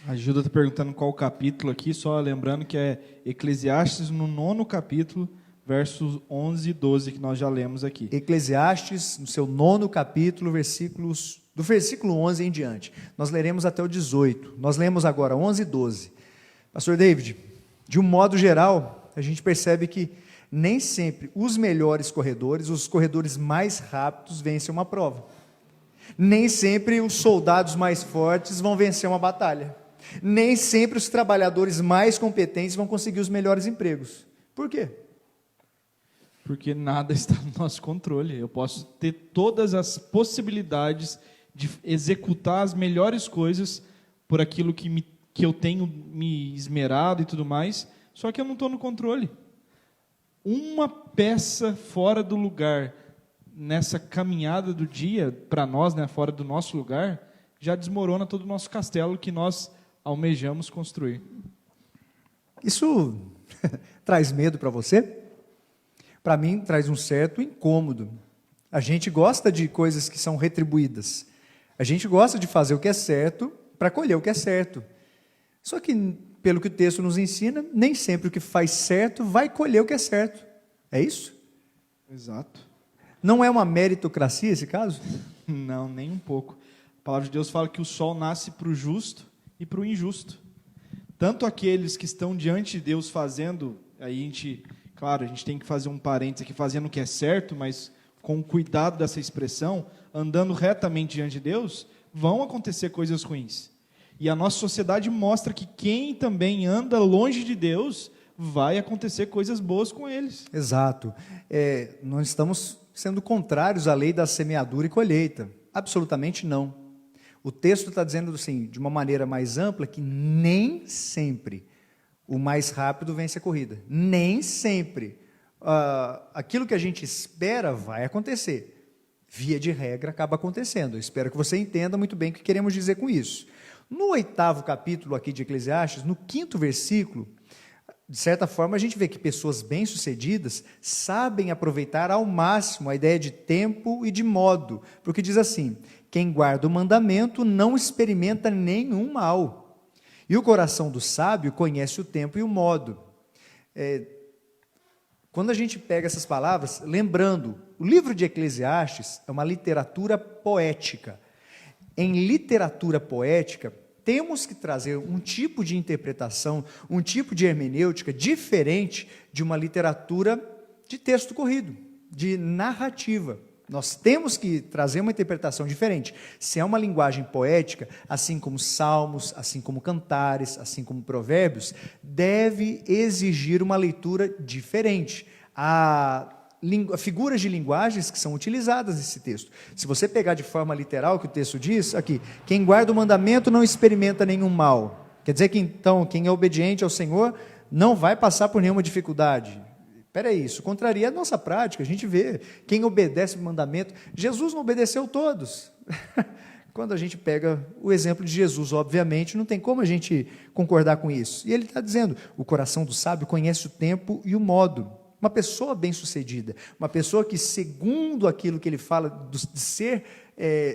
A Gilda está perguntando qual capítulo aqui, só lembrando que é Eclesiastes no 9º capítulo, versos 11 e 12, que nós já lemos aqui. Eclesiastes, no seu 9º capítulo, do versículo 11 em diante. Nós leremos até o 18. Nós lemos agora 11 e 12. Pastor David, de um modo geral, a gente percebe que nem sempre os melhores corredores, os corredores mais rápidos, vencem uma prova. Nem sempre os soldados mais fortes vão vencer uma batalha. Nem sempre os trabalhadores mais competentes vão conseguir os melhores empregos. Por quê? Porque nada está no nosso controle. Eu posso ter todas as possibilidades de executar as melhores coisas por aquilo que eu tenho me esmerado e tudo mais, só que eu não estou no controle. Uma peça fora do lugar nessa caminhada do dia, para nós, né, fora do nosso lugar, já desmorona todo o nosso castelo que nós almejamos construir. Isso traz medo para você? Para mim, traz um certo incômodo. A gente gosta de coisas que são retribuídas. A gente gosta de fazer o que é certo para colher o que é certo. Só que, pelo que o texto nos ensina, nem sempre o que faz certo vai colher o que é certo. É isso? Exato. Não é uma meritocracia esse caso? Não, nem um pouco. A palavra de Deus fala que o sol nasce para o justo e para o injusto. Tanto aqueles que estão diante de Deus fazendo, aí a gente tem que fazer um parênteses aqui, fazendo o que é certo, mas com cuidado dessa expressão, andando retamente diante de Deus, vão acontecer coisas ruins. E a nossa sociedade mostra que quem também anda longe de Deus, vai acontecer coisas boas com eles. Exato. Nós estamos sendo contrários à lei da semeadura e colheita. Absolutamente não. O texto está dizendo assim, de uma maneira mais ampla, que nem sempre o mais rápido vence a corrida. Nem sempre aquilo que a gente espera vai acontecer. Via de regra, acaba acontecendo. Eu espero que você entenda muito bem o que queremos dizer com isso. No 8º capítulo aqui de Eclesiastes, no 5º versículo, de certa forma, a gente vê que pessoas bem-sucedidas sabem aproveitar ao máximo a ideia de tempo e de modo, porque diz assim, quem guarda o mandamento não experimenta nenhum mal, e o coração do sábio conhece o tempo e o modo. Quando a gente pega essas palavras, lembrando, o livro de Eclesiastes é uma literatura poética. Em literatura poética, temos que trazer um tipo de interpretação, um tipo de hermenêutica diferente de uma literatura de texto corrido, de narrativa. Nós temos que trazer uma interpretação diferente. Se é uma linguagem poética, assim como salmos, assim como cantares, assim como provérbios, deve exigir uma leitura diferente. Há figuras de linguagens que são utilizadas nesse texto. Se você pegar de forma literal o que o texto diz, aqui, quem guarda o mandamento não experimenta nenhum mal. Quer dizer que então, quem é obediente ao Senhor não vai passar por nenhuma dificuldade. Espera aí, isso contraria a nossa prática, a gente vê, quem obedece o mandamento, Jesus não obedeceu todos. Quando a gente pega o exemplo de Jesus, obviamente, não tem como a gente concordar com isso. E ele está dizendo, o coração do sábio conhece o tempo e o modo. Uma pessoa bem-sucedida, uma pessoa que, segundo aquilo que ele fala de ser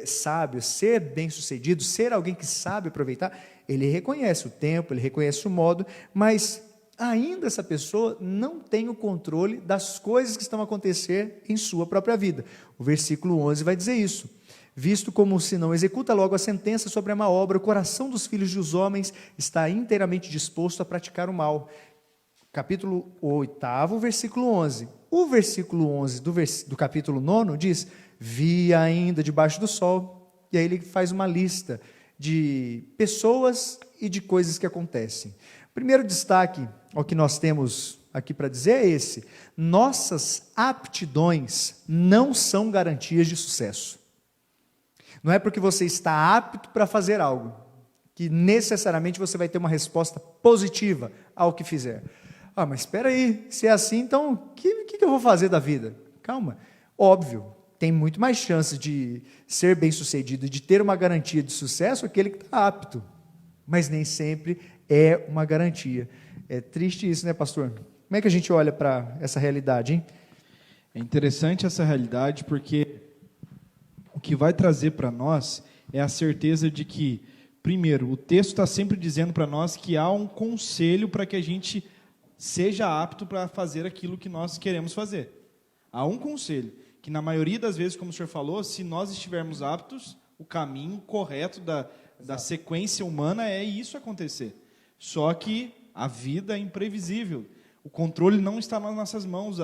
sábio, ser bem-sucedido, ser alguém que sabe aproveitar, ele reconhece o tempo, ele reconhece o modo, mas ainda essa pessoa não tem o controle das coisas que estão a acontecer em sua própria vida. O versículo 11 vai dizer isso. Visto como se não executa logo a sentença sobre a má obra, o coração dos filhos dos homens está inteiramente disposto a praticar o mal. Capítulo 8, versículo 11. O versículo 11 do capítulo 9 diz, vi ainda debaixo do sol, e aí ele faz uma lista de pessoas e de coisas que acontecem. O primeiro destaque ao que nós temos aqui para dizer é esse, nossas aptidões não são garantias de sucesso. Não é porque você está apto para fazer algo, que necessariamente você vai ter uma resposta positiva ao que fizer. Ah, mas espera aí, se é assim, então o que eu vou fazer da vida? Calma, óbvio, tem muito mais chance de ser bem-sucedido, de ter uma garantia de sucesso aquele que está apto, mas nem sempre é uma garantia. É triste isso, né, pastor? Como é que a gente olha para essa realidade, hein? É interessante essa realidade porque o que vai trazer para nós é a certeza de que, primeiro, o texto está sempre dizendo para nós que há um conselho para que a gente seja apto para fazer aquilo que nós queremos fazer. Há um conselho, que na maioria das vezes, como o senhor falou, se nós estivermos aptos, o caminho correto da sequência humana é isso acontecer. Só que a vida é imprevisível. O controle não está nas nossas mãos,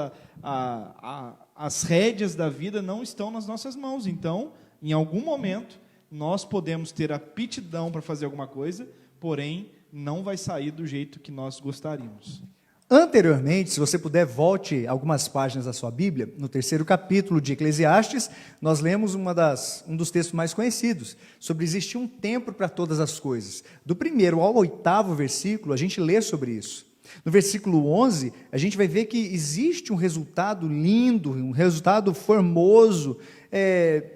as rédeas da vida não estão nas nossas mãos. Então, em algum momento, nós podemos ter aptidão para fazer alguma coisa, porém, não vai sair do jeito que nós gostaríamos. Anteriormente, se você puder, volte algumas páginas da sua Bíblia, no 3º capítulo de Eclesiastes, nós lemos um dos textos mais conhecidos, sobre existir um tempo para todas as coisas. Do 1º ao 8º versículo, a gente lê sobre isso. No versículo 11, a gente vai ver que existe um resultado lindo, um resultado formoso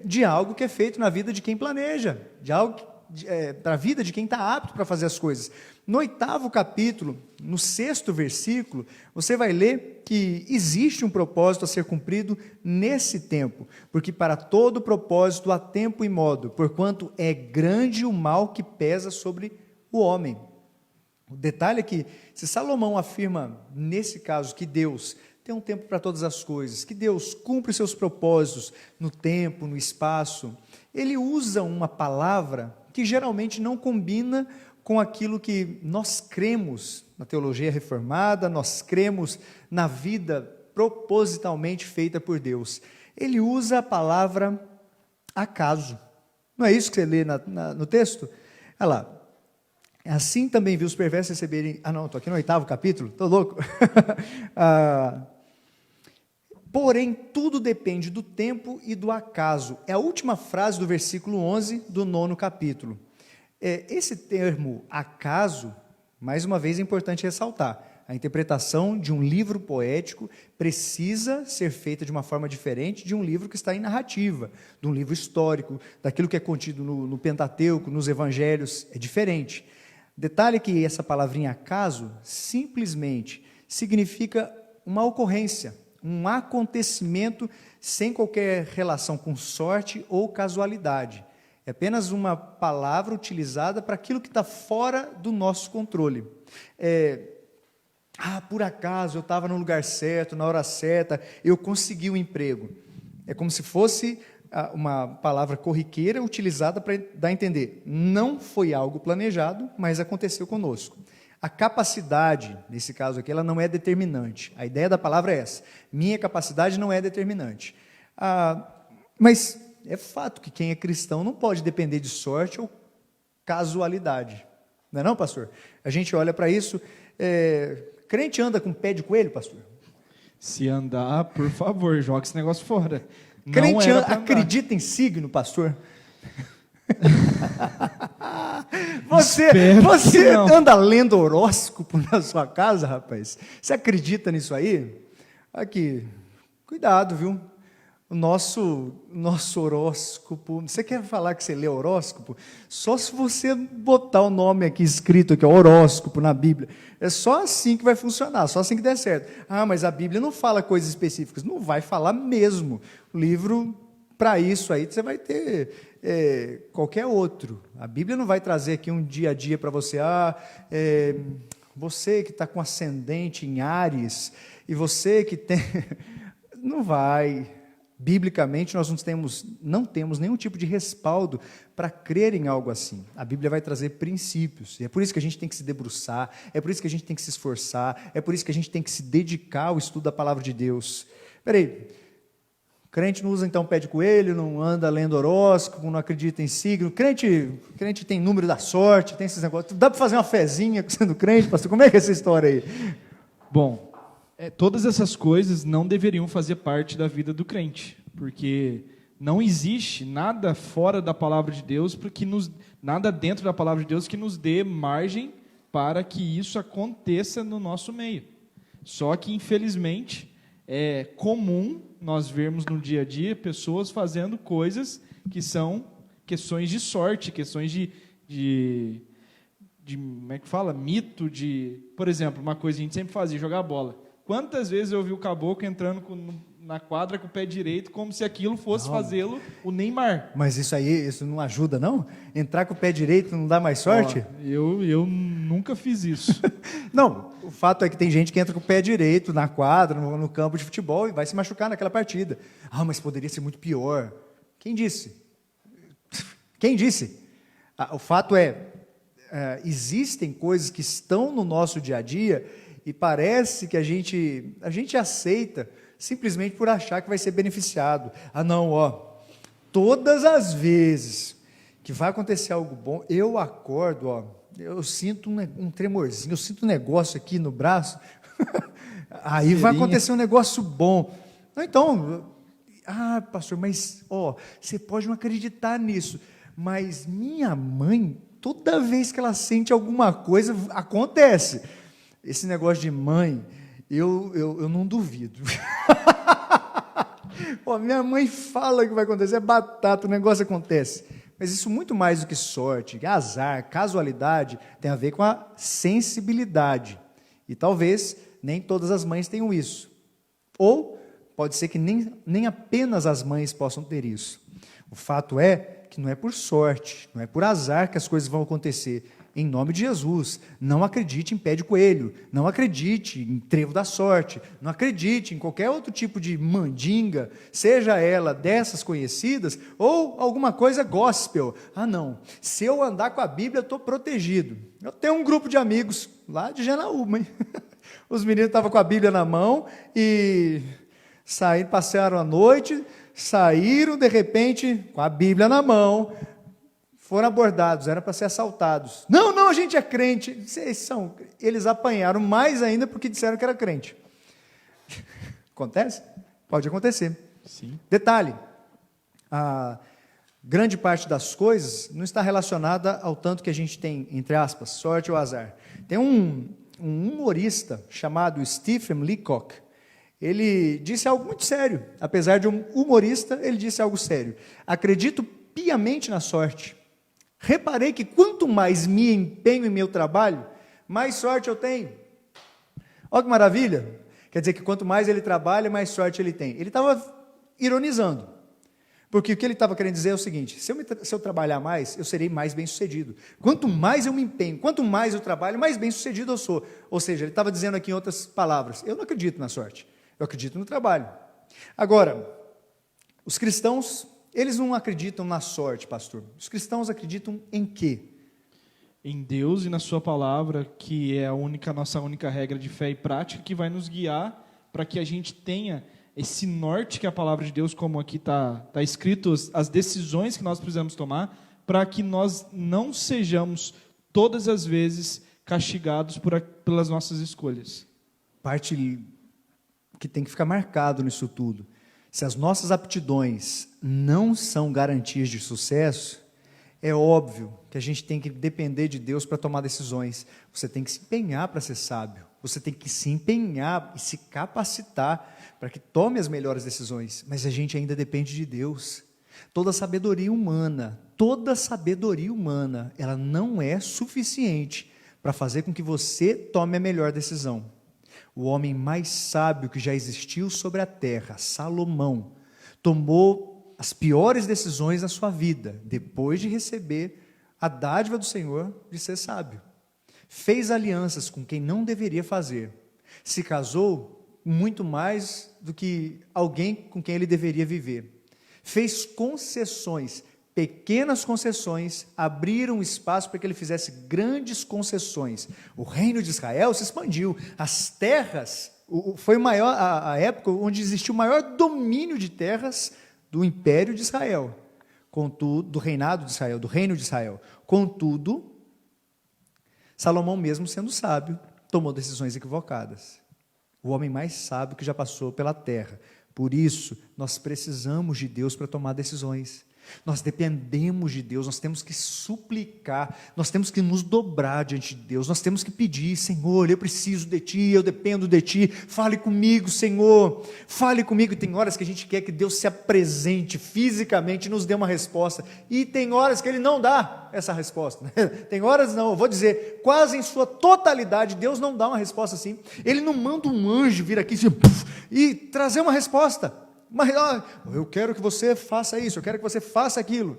de algo que é feito na vida de quem planeja, de algo para a vida de quem está apto para fazer as coisas. No 8º capítulo, no 6º versículo, você vai ler que existe um propósito a ser cumprido nesse tempo, porque para todo propósito há tempo e modo, porquanto é grande o mal que pesa sobre o homem. O detalhe é que, se Salomão afirma, nesse caso, que Deus tem um tempo para todas as coisas, que Deus cumpre seus propósitos no tempo, no espaço, ele usa uma palavra que geralmente não combina com aquilo que nós cremos na teologia reformada, nós cremos na vida propositalmente feita por Deus. Ele usa a palavra acaso. Não é isso que você lê no texto? Olha lá. Assim também viu os perversos receberem... Ah, não, estou aqui no 8º capítulo, estou louco. Porém, tudo depende do tempo e do acaso. É a última frase do versículo 11 do 9º capítulo. Esse termo acaso, mais uma vez é importante ressaltar, a interpretação de um livro poético precisa ser feita de uma forma diferente de um livro que está em narrativa, de um livro histórico, daquilo que é contido no Pentateuco, nos Evangelhos, é diferente. Detalhe que essa palavrinha acaso simplesmente significa uma ocorrência, um acontecimento sem qualquer relação com sorte ou casualidade. É apenas uma palavra utilizada para aquilo que está fora do nosso controle. Por acaso eu estava no lugar certo, na hora certa, eu consegui o emprego. É como se fosse uma palavra corriqueira utilizada para dar a entender. Não foi algo planejado, mas aconteceu conosco. A capacidade, nesse caso aqui, ela não é determinante. A ideia da palavra é essa. Minha capacidade não é determinante. Mas é fato que quem é cristão não pode depender de sorte ou casualidade. Não é não, pastor? A gente olha para isso. Crente anda com pé de coelho, pastor? Se andar, por favor, joga esse negócio fora. Crente acredita em signo, pastor? Você anda lendo horóscopo na sua casa, rapaz? Você acredita nisso aí? Aqui, cuidado, viu? O nosso horóscopo, você quer falar que você lê horóscopo? Só se você botar o nome aqui escrito aqui, horóscopo na Bíblia. É só assim que vai funcionar, só assim que der certo. Mas a Bíblia não fala coisas específicas. Não vai falar mesmo. O livro, para isso aí, você vai ter qualquer outro. A Bíblia não vai trazer aqui um dia a dia para você. Você que está com ascendente em Áries, e você que tem... Não vai... Biblicamente, nós não temos nenhum tipo de respaldo para crer em algo assim. A Bíblia vai trazer princípios, e é por isso que a gente tem que se debruçar, é por isso que a gente tem que se esforçar, é por isso que a gente tem que se dedicar ao estudo da palavra de Deus. Peraí, crente não usa então pé de coelho, não anda lendo horóscopo, não acredita em signo, crente tem número da sorte, tem esses negócios, dá para fazer uma fezinha sendo crente, pastor? Como é que é essa história aí? Bom, todas essas coisas não deveriam fazer parte da vida do crente, porque não existe nada fora da palavra de Deus, nada dentro da palavra de Deus que nos dê margem para que isso aconteça no nosso meio. Só que, infelizmente, é comum nós vermos no dia a dia pessoas fazendo coisas que são questões de sorte, questões de como é que fala? Mito de... Por exemplo, uma coisa que a gente sempre fazia, jogar bola. Quantas vezes eu vi o caboclo entrando na quadra com o pé direito, como se aquilo fosse fazê-lo o Neymar. Mas isso não ajuda, não? Entrar com o pé direito não dá mais sorte? Eu nunca fiz isso. Não, o fato é que tem gente que entra com o pé direito na quadra, no campo de futebol e vai se machucar naquela partida. Ah, mas poderia ser muito pior. Quem disse? Quem disse? O fato existem coisas que estão no nosso dia a dia e parece que a gente aceita simplesmente por achar que vai ser beneficiado. Ah, não, todas as vezes que vai acontecer algo bom, eu acordo, eu sinto um tremorzinho, eu sinto um negócio aqui no braço, aí vai acontecer um negócio bom. Então, pastor, mas, você pode não acreditar nisso, mas minha mãe, toda vez que ela sente alguma coisa, acontece. Esse negócio de mãe, eu não duvido. Minha mãe fala que vai acontecer, é batata, o negócio acontece. Mas isso muito mais do que sorte, azar, casualidade, tem a ver com a sensibilidade. E talvez nem todas as mães tenham isso. Ou pode ser que nem apenas as mães possam ter isso. O fato é que não é por sorte, não é por azar que as coisas vão acontecer. Em nome de Jesus, não acredite em pé de coelho, não acredite em trevo da sorte, não acredite em qualquer outro tipo de mandinga, seja ela dessas conhecidas ou alguma coisa gospel. Não, se eu andar com a Bíblia eu estou protegido. Eu tenho um grupo de amigos lá de Janaúba, hein? Os meninos estavam com a Bíblia na mão e passearam a noite, saíram de repente com a Bíblia na mão, foram abordados, era para ser assaltados. Não, a gente é crente. Eles apanharam mais ainda porque disseram que era crente. Acontece? Pode acontecer. Sim. Detalhe, a grande parte das coisas não está relacionada ao tanto que a gente tem, entre aspas, sorte ou azar. Tem um humorista chamado Stephen Leacock. Ele disse algo muito sério. Apesar de um humorista, ele disse algo sério. Acredito piamente na sorte. Reparei que quanto mais me empenho em meu trabalho, mais sorte eu tenho. Olha que maravilha. Quer dizer que quanto mais ele trabalha, mais sorte ele tem. Ele estava ironizando. Porque o que ele estava querendo dizer é o seguinte: se eu trabalhar mais, eu serei mais bem-sucedido. Quanto mais eu me empenho, quanto mais eu trabalho, mais bem-sucedido eu sou. Ou seja, ele estava dizendo aqui em outras palavras, eu não acredito na sorte, eu acredito no trabalho. Agora, os cristãos, eles não acreditam na sorte, pastor. Os cristãos acreditam em quê? Em Deus e na sua palavra, que é nossa única regra de fé e prática, que vai nos guiar para que a gente tenha esse norte que é a palavra de Deus, como aqui está escrito, as decisões que nós precisamos tomar, para que nós não sejamos todas as vezes castigados pelas nossas escolhas. Parte que tem que ficar marcado nisso tudo: se as nossas aptidões não são garantias de sucesso, é óbvio que a gente tem que depender de Deus para tomar decisões. Você tem que se empenhar para ser sábio. Você tem que se empenhar e se capacitar para que tome as melhores decisões. Mas a gente ainda depende de Deus. Toda sabedoria humana, ela não é suficiente para fazer com que você tome a melhor decisão. O homem mais sábio que já existiu sobre a terra, Salomão, tomou as piores decisões da sua vida, depois de receber a dádiva do Senhor de ser sábio. Fez alianças com quem não deveria fazer. Se casou muito mais do que alguém com quem ele deveria viver. Fez concessões, pequenas concessões, abriram espaço para que ele fizesse grandes concessões. O reino de Israel se expandiu. As terras, foi a época onde existiu o maior domínio de terras do Império de Israel, contudo, do reinado de Israel, do reino de Israel. Contudo, Salomão, mesmo sendo sábio, tomou decisões equivocadas. O homem mais sábio que já passou pela terra. Por isso, nós precisamos de Deus para tomar decisões. Nós dependemos de Deus, nós temos que suplicar, nós temos que nos dobrar diante de Deus, nós temos que pedir: Senhor, eu preciso de Ti, eu dependo de Ti, fale comigo, Senhor, fale comigo. E tem horas que a gente quer que Deus se apresente fisicamente e nos dê uma resposta, e tem horas que Ele não dá essa resposta, né? Tem horas não, eu vou dizer, quase em sua totalidade, Deus não dá uma resposta assim. Ele não manda um anjo vir aqui e trazer uma resposta. Mas eu quero que você faça isso, eu quero que você faça aquilo.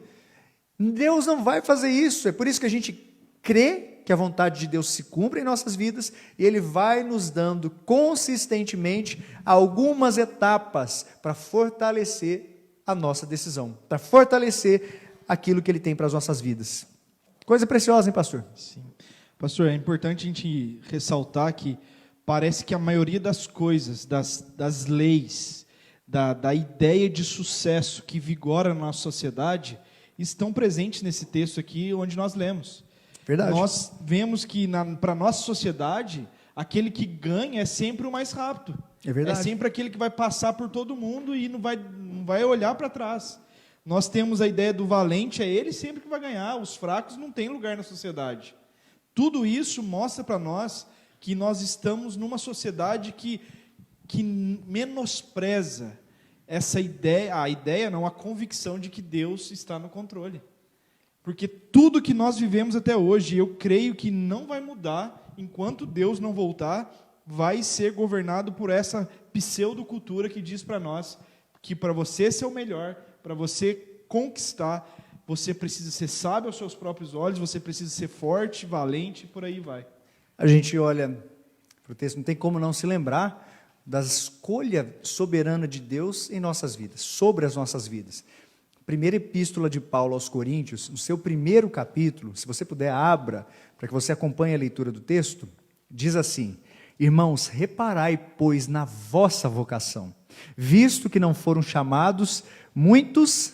Deus não vai fazer isso. É por isso que a gente crê que a vontade de Deus se cumpre em nossas vidas, e Ele vai nos dando consistentemente algumas etapas para fortalecer a nossa decisão, para fortalecer aquilo que Ele tem para as nossas vidas. Coisa preciosa, hein, pastor? Sim. Pastor, é importante a gente ressaltar que parece que a maioria das coisas, das leis, da ideia de sucesso que vigora na nossa sociedade, estão presentes nesse texto aqui onde nós lemos. Verdade. Nós vemos que para a nossa sociedade, aquele que ganha é sempre o mais rápido. É verdade. É sempre aquele que vai passar por todo mundo e não vai olhar para trás. Nós temos a ideia do valente, é ele sempre que vai ganhar, os fracos não têm lugar na sociedade. Tudo isso mostra para nós que nós estamos numa sociedade que menospreza essa ideia, a convicção de que Deus está no controle. Porque tudo que nós vivemos até hoje, eu creio que não vai mudar, enquanto Deus não voltar, vai ser governado por essa pseudocultura que diz para nós que para você ser o melhor, para você conquistar, você precisa ser sábio aos seus próprios olhos, você precisa ser forte, valente, e por aí vai. A gente olha para o texto, não tem como não se lembrar da escolha soberana de Deus em nossas vidas, sobre as nossas vidas. Primeira epístola de Paulo aos Coríntios, no seu primeiro capítulo, se você puder, abra, para que você acompanhe a leitura do texto, diz assim: irmãos, reparai, pois, na vossa vocação, visto que não foram chamados muitos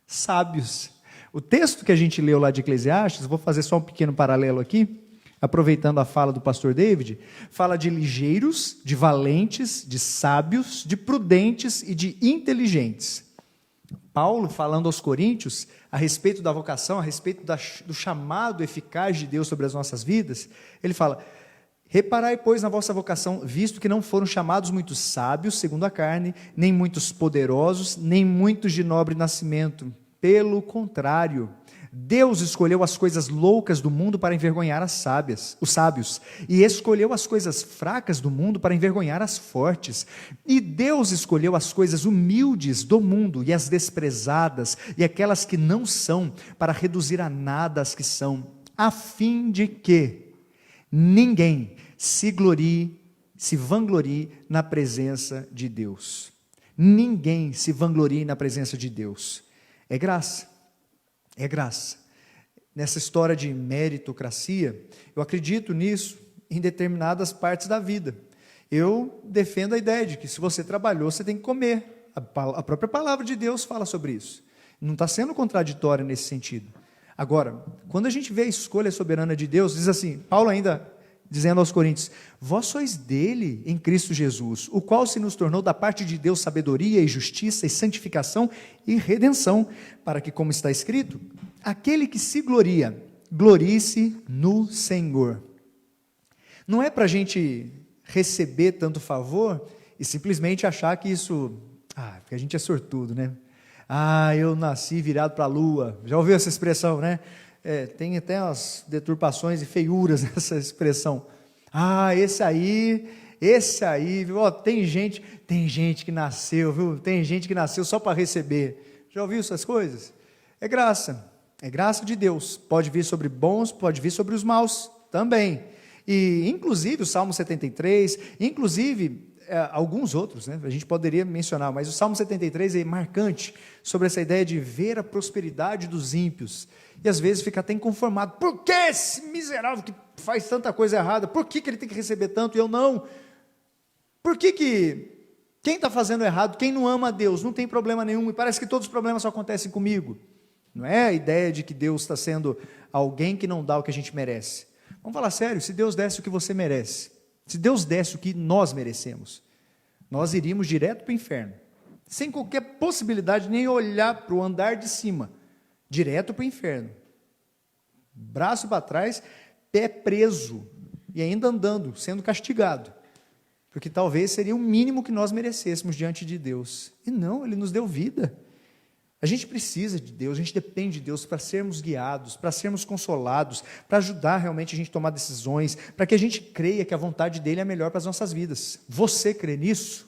sábios. O texto que a gente leu lá de Eclesiastes, vou fazer só um pequeno paralelo aqui, aproveitando a fala do pastor David, fala de ligeiros, de valentes, de sábios, de prudentes e de inteligentes. Paulo, falando aos Coríntios, a respeito da vocação, a respeito do chamado eficaz de Deus sobre as nossas vidas, ele fala: reparai, pois, na vossa vocação, visto que não foram chamados muitos sábios, segundo a carne, nem muitos poderosos, nem muitos de nobre nascimento. Pelo contrário, Deus escolheu as coisas loucas do mundo para envergonhar os sábios, e escolheu as coisas fracas do mundo para envergonhar as fortes. E Deus escolheu as coisas humildes do mundo e as desprezadas e aquelas que não são, para reduzir a nada as que são, a fim de que ninguém se vanglorie na presença de Deus. Ninguém se vanglorie na presença de Deus. É graça. É graça. Nessa história de meritocracia, eu acredito nisso em determinadas partes da vida. Eu defendo a ideia de que se você trabalhou, você tem que comer. A própria palavra de Deus fala sobre isso. Não está sendo contraditório nesse sentido. Agora, quando a gente vê a escolha soberana de Deus, diz assim, Paulo ainda dizendo aos Coríntios: vós sois dele em Cristo Jesus, o qual se nos tornou da parte de Deus sabedoria e justiça e santificação e redenção, para que, como está escrito, aquele que se gloria, glorie-se no Senhor. Não é para a gente receber tanto favor e simplesmente achar que isso, porque a gente é sortudo, né? Eu nasci virado para a lua. Já ouviu essa expressão, né? Tem até umas deturpações e feiuras nessa expressão. Esse aí, viu? Tem gente que nasceu, viu? Tem gente que nasceu só para receber. Já ouviu essas coisas? É graça de Deus. Pode vir sobre bons, pode vir sobre os maus também. E inclusive o Salmo 73, inclusive alguns outros, né? A gente poderia mencionar, mas o Salmo 73 é marcante sobre essa ideia de ver a prosperidade dos ímpios. E às vezes fica até inconformado. Por que esse miserável que faz tanta coisa errada? Por que ele tem que receber tanto e eu não? Por que quem está fazendo errado, quem não ama a Deus, não tem problema nenhum, e parece que todos os problemas só acontecem comigo? Não é a ideia de que Deus está sendo alguém que não dá o que a gente merece. Vamos falar sério, se Deus desse o que você merece, se Deus desse o que nós merecemos, nós iríamos direto para o inferno, sem qualquer possibilidade nem olhar para o andar de cima, direto para o inferno. Braço para trás, pé preso, e ainda andando, sendo castigado, porque talvez seria o mínimo que nós merecêssemos diante de Deus. E não, Ele nos deu vida. A gente precisa de Deus, a gente depende de Deus para sermos guiados, para sermos consolados, para ajudar realmente a gente a tomar decisões, para que a gente creia que a vontade dEle é melhor para as nossas vidas. Você crê nisso?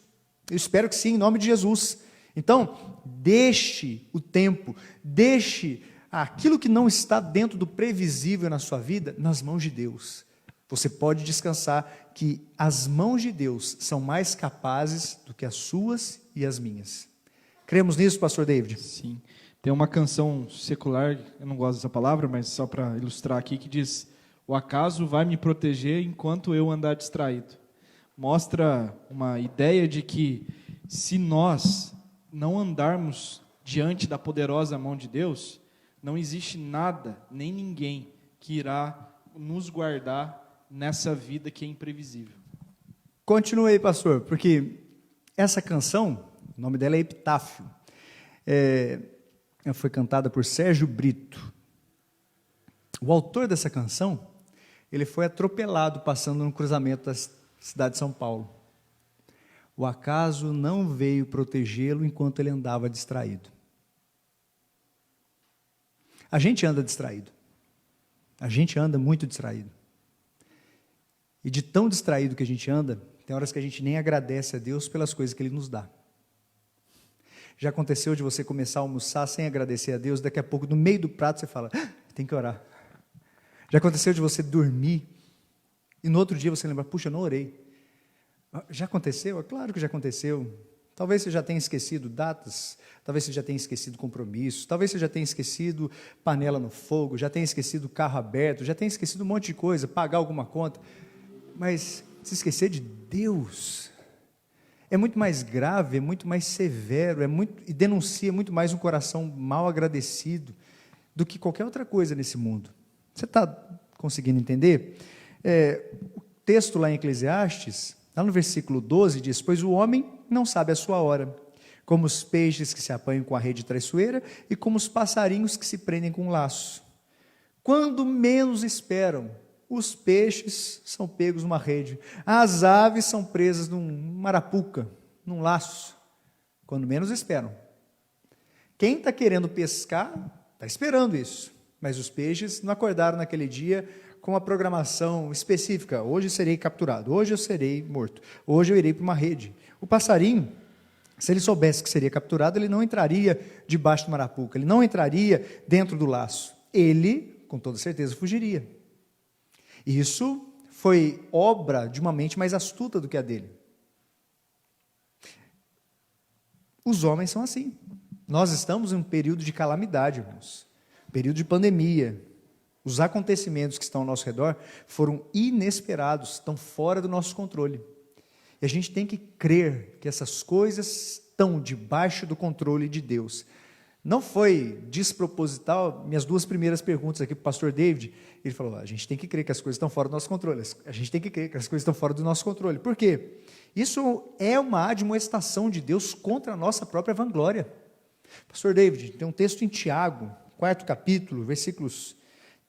Eu espero que sim, em nome de Jesus. Então, deixe o tempo, deixe aquilo que não está dentro do previsível na sua vida, nas mãos de Deus. Você pode descansar que as mãos de Deus são mais capazes do que as suas e as minhas. Cremos nisso, pastor David? Sim. Tem uma canção secular, eu não gosto dessa palavra, mas só para ilustrar aqui, que diz: o acaso vai me proteger enquanto eu andar distraído. Mostra uma ideia de que se nós não andarmos diante da poderosa mão de Deus, não existe nada, nem ninguém que irá nos guardar nessa vida que é imprevisível. Continue aí, pastor, porque essa canção, o nome dela é Epitáfio, ela foi cantada por Sérgio Brito. O autor dessa canção, ele foi atropelado passando no cruzamento da cidade de São Paulo. O acaso não veio protegê-lo enquanto ele andava distraído. A gente anda distraído. A gente anda muito distraído. E de tão distraído que a gente anda, tem horas que a gente nem agradece a Deus pelas coisas que Ele nos dá. Já aconteceu de você começar a almoçar sem agradecer a Deus, daqui a pouco, no meio do prato, você fala, tem que orar. Já aconteceu de você dormir, e no outro dia você lembra, puxa, eu não orei. Já aconteceu? É claro que já aconteceu. Talvez você já tenha esquecido datas, talvez você já tenha esquecido compromissos, talvez você já tenha esquecido panela no fogo, já tenha esquecido carro aberto, já tenha esquecido um monte de coisa, pagar alguma conta. Mas se esquecer de Deus é muito mais grave, é muito mais severo, e denuncia muito mais um coração mal agradecido do que qualquer outra coisa nesse mundo. Você está conseguindo entender? O texto lá em Eclesiastes, lá no versículo 12, diz: pois o homem não sabe a sua hora, como os peixes que se apanham com a rede traiçoeira e como os passarinhos que se prendem com um laço. Quando menos esperam, os peixes são pegos numa rede, as aves são presas numa arapuca, num laço, quando menos esperam. Quem está querendo pescar, está esperando isso, mas os peixes não acordaram naquele dia com uma programação específica: hoje serei capturado, hoje eu serei morto, hoje eu irei para uma rede. O passarinho, se ele soubesse que seria capturado, ele não entraria debaixo de uma arapuca, ele não entraria dentro do laço, ele, com toda certeza, fugiria. Isso foi obra de uma mente mais astuta do que a dele. Os homens são assim. Nós estamos em um período de calamidade, irmãos. Período de pandemia. Os acontecimentos que estão ao nosso redor foram inesperados, estão fora do nosso controle. E a gente tem que crer que essas coisas estão debaixo do controle de Deus. Não foi desproposital minhas duas primeiras perguntas aqui para o pastor David. Ele falou, a gente tem que crer que as coisas estão fora do nosso controle. A gente tem que crer que as coisas estão fora do nosso controle. Por quê? Isso é uma admoestação de Deus contra a nossa própria vanglória. Pastor David, tem um texto em Tiago, 4º capítulo, versículo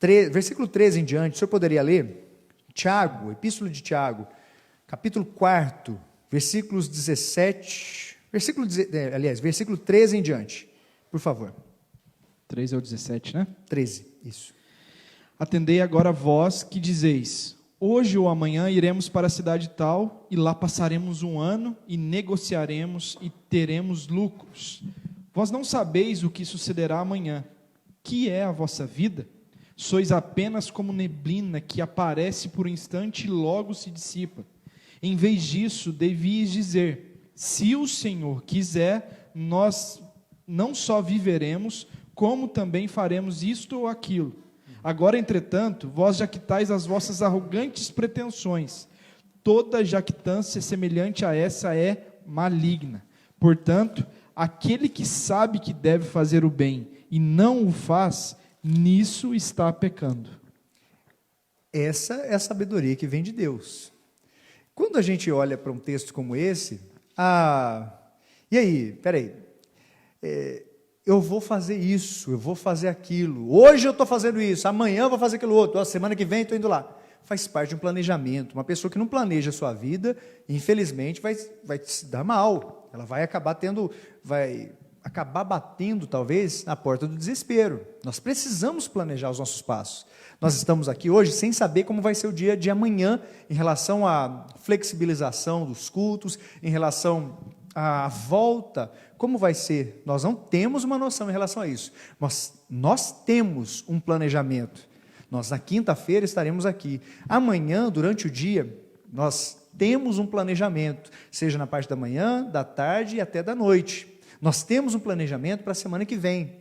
13 em diante. O senhor poderia ler? Tiago, Epístola de Tiago, capítulo 4, versículos 17, versículo 13 em diante. Por favor. 13 ao 17, né? 13, isso. Atendei agora vós que dizeis: hoje ou amanhã iremos para a cidade tal, e lá passaremos um ano, e negociaremos, e teremos lucros. Vós não sabeis o que sucederá amanhã. Que é a vossa vida? Sois apenas como neblina que aparece por um instante e logo se dissipa. Em vez disso, devíeis dizer: se o Senhor quiser, nós não só viveremos, como também faremos isto ou aquilo. Agora, entretanto, vós jactais as vossas arrogantes pretensões. Toda jactância semelhante a essa é maligna. Portanto, aquele que sabe que deve fazer o bem e não o faz, nisso está pecando. Essa é a sabedoria que vem de Deus. Quando a gente olha para um texto como esse, E aí, peraí, eu vou fazer isso, eu vou fazer aquilo, hoje eu estou fazendo isso, amanhã eu vou fazer aquilo outro, semana que vem estou indo lá. Faz parte de um planejamento. Uma pessoa que não planeja a sua vida, infelizmente, vai se dar mal. Ela vai acabar batendo, talvez, na porta do desespero. Nós precisamos planejar os nossos passos. Nós estamos aqui hoje sem saber como vai ser o dia de amanhã, em relação à flexibilização dos cultos, em relação à volta, como vai ser? Nós não temos uma noção em relação a isso. Nós temos um planejamento. Nós, na quinta-feira, estaremos aqui. Amanhã, durante o dia, nós temos um planejamento, seja na parte da manhã, da tarde e até da noite. Nós temos um planejamento para a semana que vem.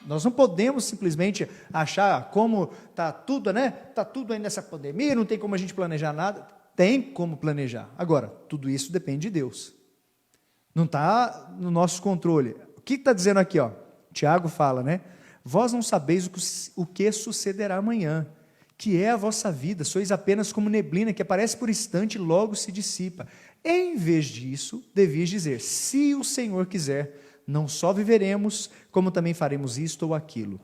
Nós não podemos simplesmente achar como está tudo, né? Está tudo aí nessa pandemia, não tem como a gente planejar nada. Tem como planejar. Agora, tudo isso depende de Deus. Não está no nosso controle. O que está dizendo aqui? Tiago fala, né? Vós não sabeis o que sucederá amanhã, que é a vossa vida, sois apenas como neblina que aparece por instante e logo se dissipa. Em vez disso, devias dizer, se o Senhor quiser, não só viveremos, como também faremos isto ou aquilo.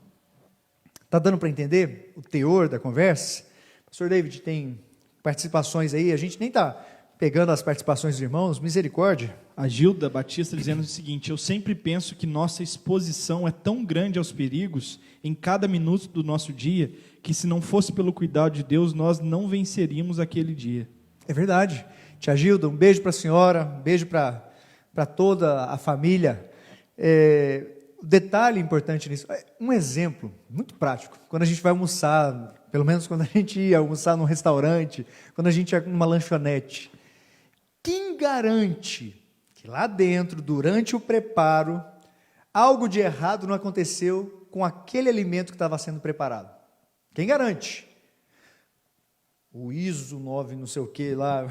Está dando para entender o teor da conversa? Pastor David, tem participações aí, a gente nem está pegando as participações dos irmãos, misericórdia. A Gilda Batista dizendo o seguinte: eu sempre penso que nossa exposição é tão grande aos perigos em cada minuto do nosso dia, que se não fosse pelo cuidado de Deus, nós não venceríamos aquele dia. É verdade. Tia Gilda, um beijo para a senhora, um beijo para toda a família. Detalhe importante nisso, um exemplo muito prático, quando a gente vai almoçar, pelo menos quando a gente ia almoçar num restaurante, quando a gente ia numa lanchonete, quem garante que lá dentro, durante o preparo, algo de errado não aconteceu com aquele alimento que estava sendo preparado? Quem garante? O ISO 9 não sei o que lá,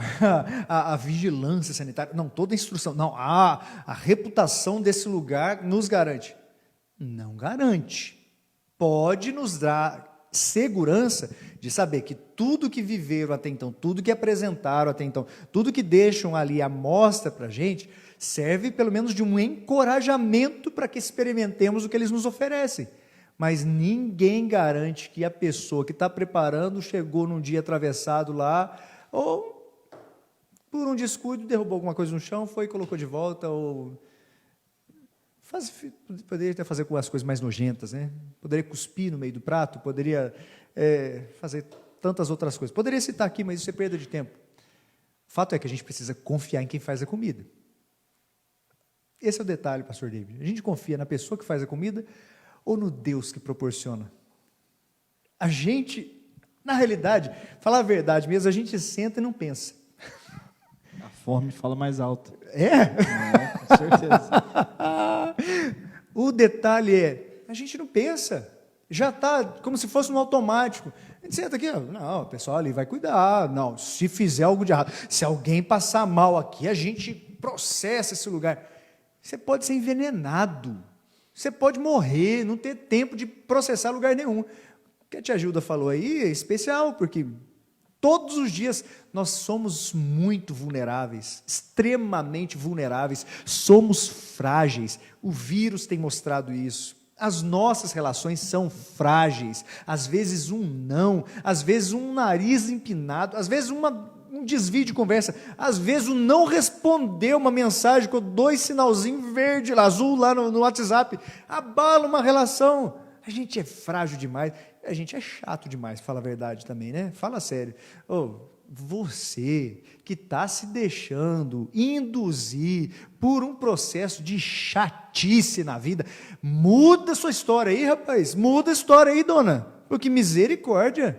a vigilância sanitária, não, toda a instrução, não, a reputação desse lugar nos garante. Não garante. Pode nos dar segurança de saber que tudo que viveram até então, tudo que apresentaram até então, tudo que deixam ali à mostra para a gente, serve pelo menos de um encorajamento para que experimentemos o que eles nos oferecem. Mas ninguém garante que a pessoa que está preparando chegou num dia atravessado lá, ou por um descuido derrubou alguma coisa no chão, foi e colocou de volta, ou poderia até fazer com as coisas mais nojentas, né? Poderia cuspir no meio do prato, poderia fazer tantas outras coisas. Poderia citar aqui, mas isso é perda de tempo. O fato é que a gente precisa confiar em quem faz a comida. Esse é o detalhe, pastor David. A gente confia na pessoa que faz a comida ou no Deus que proporciona? A gente, na realidade, falar a verdade mesmo, a gente senta e não pensa. A fome fala mais alto. Com certeza. O detalhe a gente não pensa. Já está como se fosse no automático. A gente senta aqui, não, o pessoal ali vai cuidar. Não, se fizer algo de errado, se alguém passar mal aqui, a gente processa esse lugar. Você pode ser envenenado. Você pode morrer, não ter tempo de processar lugar nenhum. O que a tia Gilda falou aí é especial, porque todos os dias nós somos muito vulneráveis, extremamente vulneráveis, somos frágeis. O vírus tem mostrado isso. As nossas relações são frágeis. Às vezes um não, às vezes um nariz empinado, às vezes um desvio de conversa, às vezes o não responder uma mensagem com 2 sinalzinhos verde, azul lá no WhatsApp, abala uma relação. A gente é frágil demais, a gente é chato demais, fala a verdade também, né? Fala sério. Você que está se deixando induzir por um processo de chatice na vida, muda a sua história aí, rapaz, muda a história aí, dona, porque misericórdia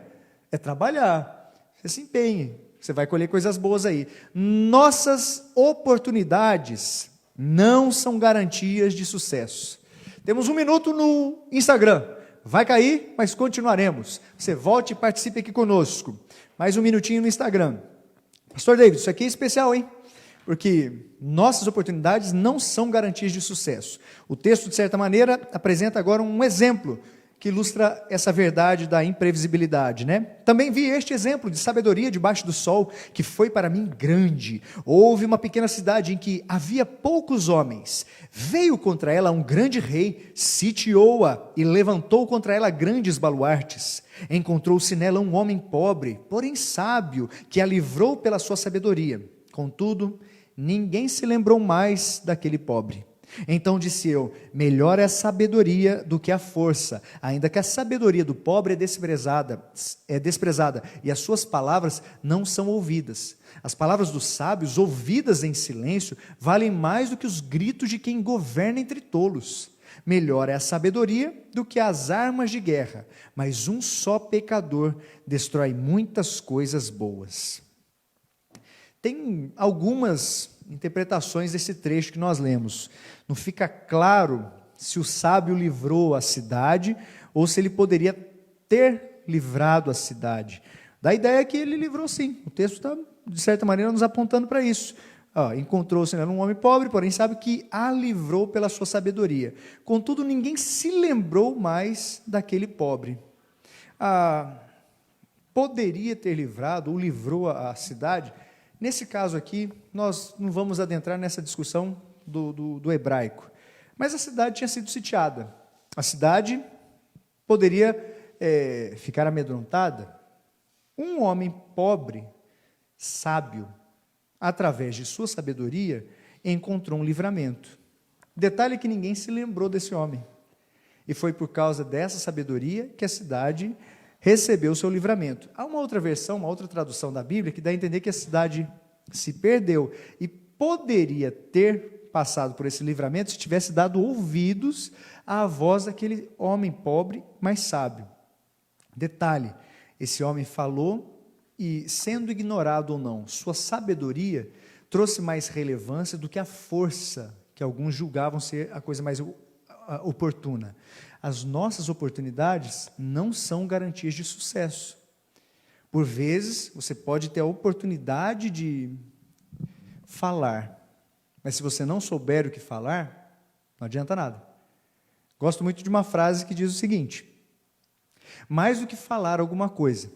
é trabalhar, você se empenhe, você vai colher coisas boas aí. Nossas oportunidades não são garantias de sucesso. Temos 1 minuto no Instagram. Vai cair, mas continuaremos. Você volte e participe aqui conosco. Mais 1 minutinho no Instagram. Pastor David, isso aqui é especial, hein? Porque nossas oportunidades não são garantias de sucesso. O texto, de certa maneira, apresenta agora um exemplo que ilustra essa verdade da imprevisibilidade, né? Também vi este exemplo de sabedoria debaixo do sol, que foi para mim grande. Houve uma pequena cidade em que havia poucos homens. Veio contra ela um grande rei, sitiou-a e levantou contra ela grandes baluartes. Encontrou-se nela um homem pobre, porém sábio, que a livrou pela sua sabedoria. Contudo, ninguém se lembrou mais daquele pobre. Então disse eu: melhor é a sabedoria do que a força, ainda que a sabedoria do pobre é desprezada, e as suas palavras não são ouvidas. As palavras dos sábios, ouvidas em silêncio, valem mais do que os gritos de quem governa entre tolos. Melhor é a sabedoria do que as armas de guerra, mas um só pecador destrói muitas coisas boas. Tem algumas interpretações desse trecho que nós lemos. Não fica claro se o sábio livrou a cidade ou se ele poderia ter livrado a cidade. Da ideia que ele livrou sim. O texto está, de certa maneira, nos apontando para isso. Encontrou-se um homem pobre, porém sabe que a livrou pela sua sabedoria. Contudo, ninguém se lembrou mais daquele pobre. Poderia ter livrado ou livrou a cidade. Nesse caso aqui, nós não vamos adentrar nessa discussão do hebraico, mas a cidade tinha sido sitiada. A cidade poderia ficar amedrontada. Um homem pobre, sábio, através de sua sabedoria, encontrou um livramento. Detalhe que ninguém se lembrou desse homem. E foi por causa dessa sabedoria que a cidade recebeu o seu livramento. Há uma outra versão, uma outra tradução da Bíblia, que dá a entender que a cidade se perdeu e poderia ter passado por esse livramento se tivesse dado ouvidos à voz daquele homem pobre, mas sábio. Detalhe, esse homem falou e, sendo ignorado ou não, sua sabedoria trouxe mais relevância do que a força que alguns julgavam ser a coisa mais oportuna. As nossas oportunidades não são garantias de sucesso. Por vezes, você pode ter a oportunidade de falar, mas se você não souber o que falar, não adianta nada. Gosto muito de uma frase que diz o seguinte: mais do que falar alguma coisa,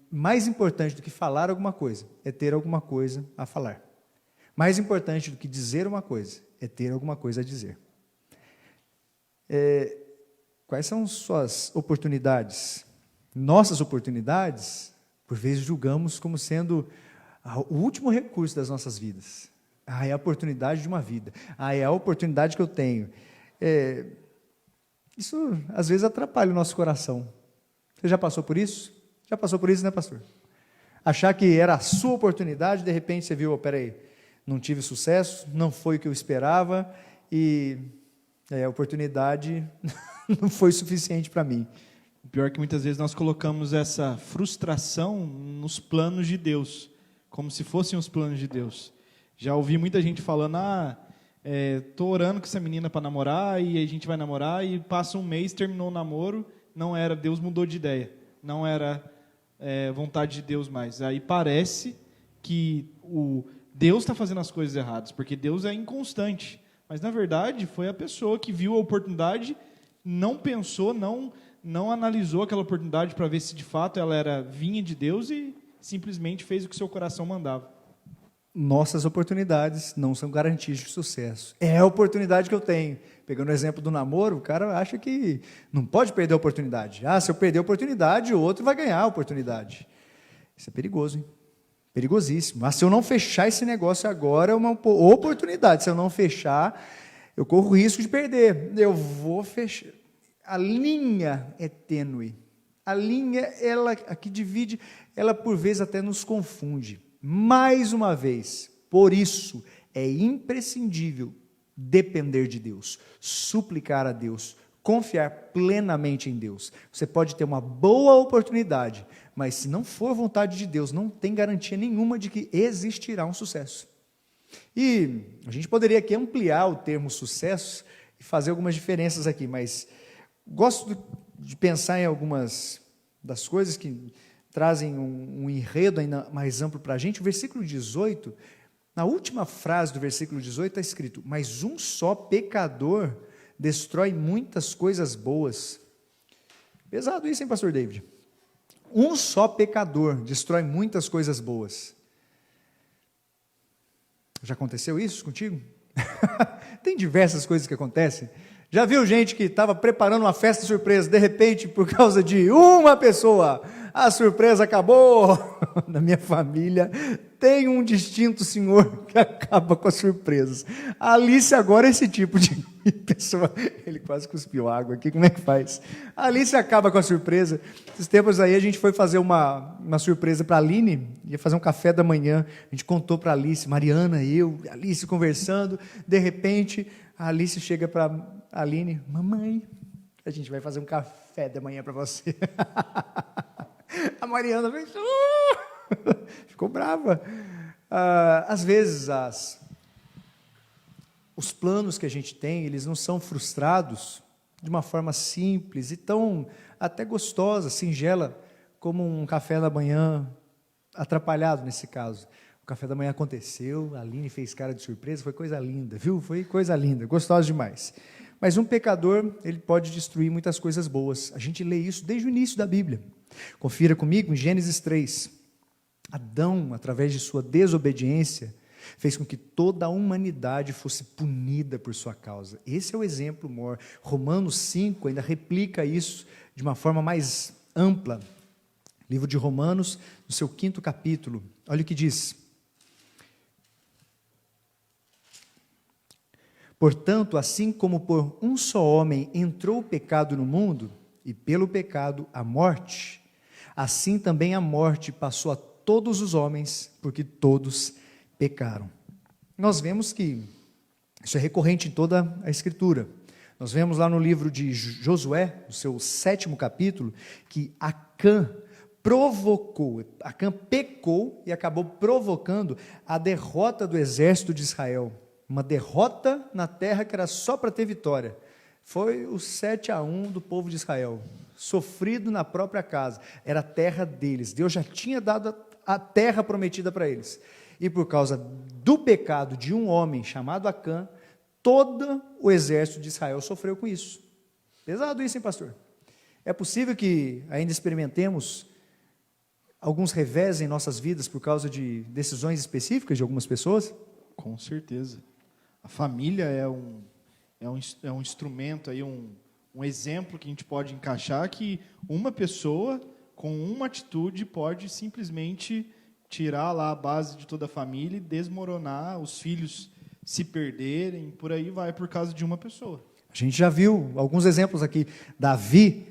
mais importante do que falar alguma coisa, é ter alguma coisa a falar. Mais importante do que dizer uma coisa, é ter alguma coisa a dizer. Quais são suas oportunidades? Nossas oportunidades, por vezes, julgamos como sendo o último recurso das nossas vidas. É a oportunidade de uma vida. É a oportunidade que eu tenho. Isso, às vezes, atrapalha o nosso coração. Você já passou por isso? Já passou por isso, né, pastor? Achar que era a sua oportunidade, de repente você viu, peraí, não tive sucesso, não foi o que eu esperava, e a oportunidade não foi suficiente para mim. O pior é que muitas vezes nós colocamos essa frustração nos planos de Deus, como se fossem os planos de Deus. Já ouvi muita gente falando, estou orando com essa menina para namorar, e a gente vai namorar, e passa um mês, terminou o namoro, não era, Deus mudou de ideia, não era vontade de Deus mais. Aí parece que Deus está fazendo as coisas erradas, porque Deus é inconstante. Mas, na verdade, foi a pessoa que viu a oportunidade, não pensou, não analisou aquela oportunidade para ver se, de fato, ela vinha de Deus e simplesmente fez o que seu coração mandava. Nossas oportunidades não são garantias de sucesso. É a oportunidade que eu tenho. Pegando o exemplo do namoro, o cara acha que não pode perder a oportunidade. Se eu perder a oportunidade, o outro vai ganhar a oportunidade. Isso é perigoso, hein? Perigosíssimo. Mas se eu não fechar esse negócio agora, é uma oportunidade. Se eu não fechar, eu corro o risco de perder. Eu vou fechar. A linha é tênue. A linha, ela que divide, ela por vezes até nos confunde. Mais uma vez, por isso, é imprescindível depender de Deus, suplicar a Deus, confiar plenamente em Deus. Você pode ter uma boa oportunidade, mas se não for vontade de Deus, não tem garantia nenhuma de que existirá um sucesso. E a gente poderia aqui ampliar o termo sucesso e fazer algumas diferenças aqui, mas gosto de pensar em algumas das coisas que trazem um enredo ainda mais amplo para a gente. O versículo 18, na última frase do versículo 18 está escrito: mas um só pecador destrói muitas coisas boas. Pesado isso, hein, pastor David? Um só pecador destrói muitas coisas boas. Já aconteceu isso contigo? Tem diversas coisas que acontecem. Já viu gente que estava preparando uma festa surpresa, de repente, por causa de uma pessoa, a surpresa acabou? Na minha família tem um distinto senhor que acaba com as surpresas. A Alice agora é esse tipo de pessoa. Ele quase cuspiu água aqui, como é que faz? A Alice acaba com a surpresa. Esses tempos aí a gente foi fazer uma surpresa para a Aline, ia fazer um café da manhã, a gente contou para a Alice, Mariana, eu, Alice conversando, de repente a Alice chega para a Aline, mamãe, a gente vai fazer um café da manhã para você. A Mariana fez, ficou brava. Às vezes os planos que a gente tem, eles não são frustrados de uma forma simples e tão até gostosa, singela, como um café da manhã atrapalhado nesse caso. O café da manhã aconteceu, a Aline fez cara de surpresa, foi coisa linda, viu? Foi coisa linda, gostosa demais. Mas um pecador, ele pode destruir muitas coisas boas. A gente lê isso desde o início da Bíblia. Confira comigo em Gênesis 3. Adão, através de sua desobediência, fez com que toda a humanidade fosse punida por sua causa. Esse é o exemplo maior. Romanos 5 ainda replica isso de uma forma mais ampla. Livro de Romanos, no seu 5º capítulo. Olha o que diz. Portanto, assim como por um só homem entrou o pecado no mundo, e pelo pecado a morte, assim também a morte passou a todos os homens, porque todos pecaram. Nós vemos que isso é recorrente em toda a Escritura. Nós vemos lá no livro de Josué, no seu 7º capítulo, que Acã pecou e acabou provocando a derrota do exército de Israel. Uma derrota na terra que era só para ter vitória. Foi o 7-1 do povo de Israel, sofrido na própria casa. Era a terra deles. Deus já tinha dado a terra prometida para eles. E por causa do pecado de um homem chamado Acã, todo o exército de Israel sofreu com isso. Pesado isso, hein, pastor? É possível que ainda experimentemos alguns revés em nossas vidas por causa de decisões específicas de algumas pessoas? Com certeza. A família é um instrumento, aí, um exemplo que a gente pode encaixar que uma pessoa, com uma atitude, pode simplesmente tirar lá a base de toda a família e desmoronar, os filhos se perderem, por aí vai, por causa de uma pessoa. A gente já viu alguns exemplos aqui. Davi,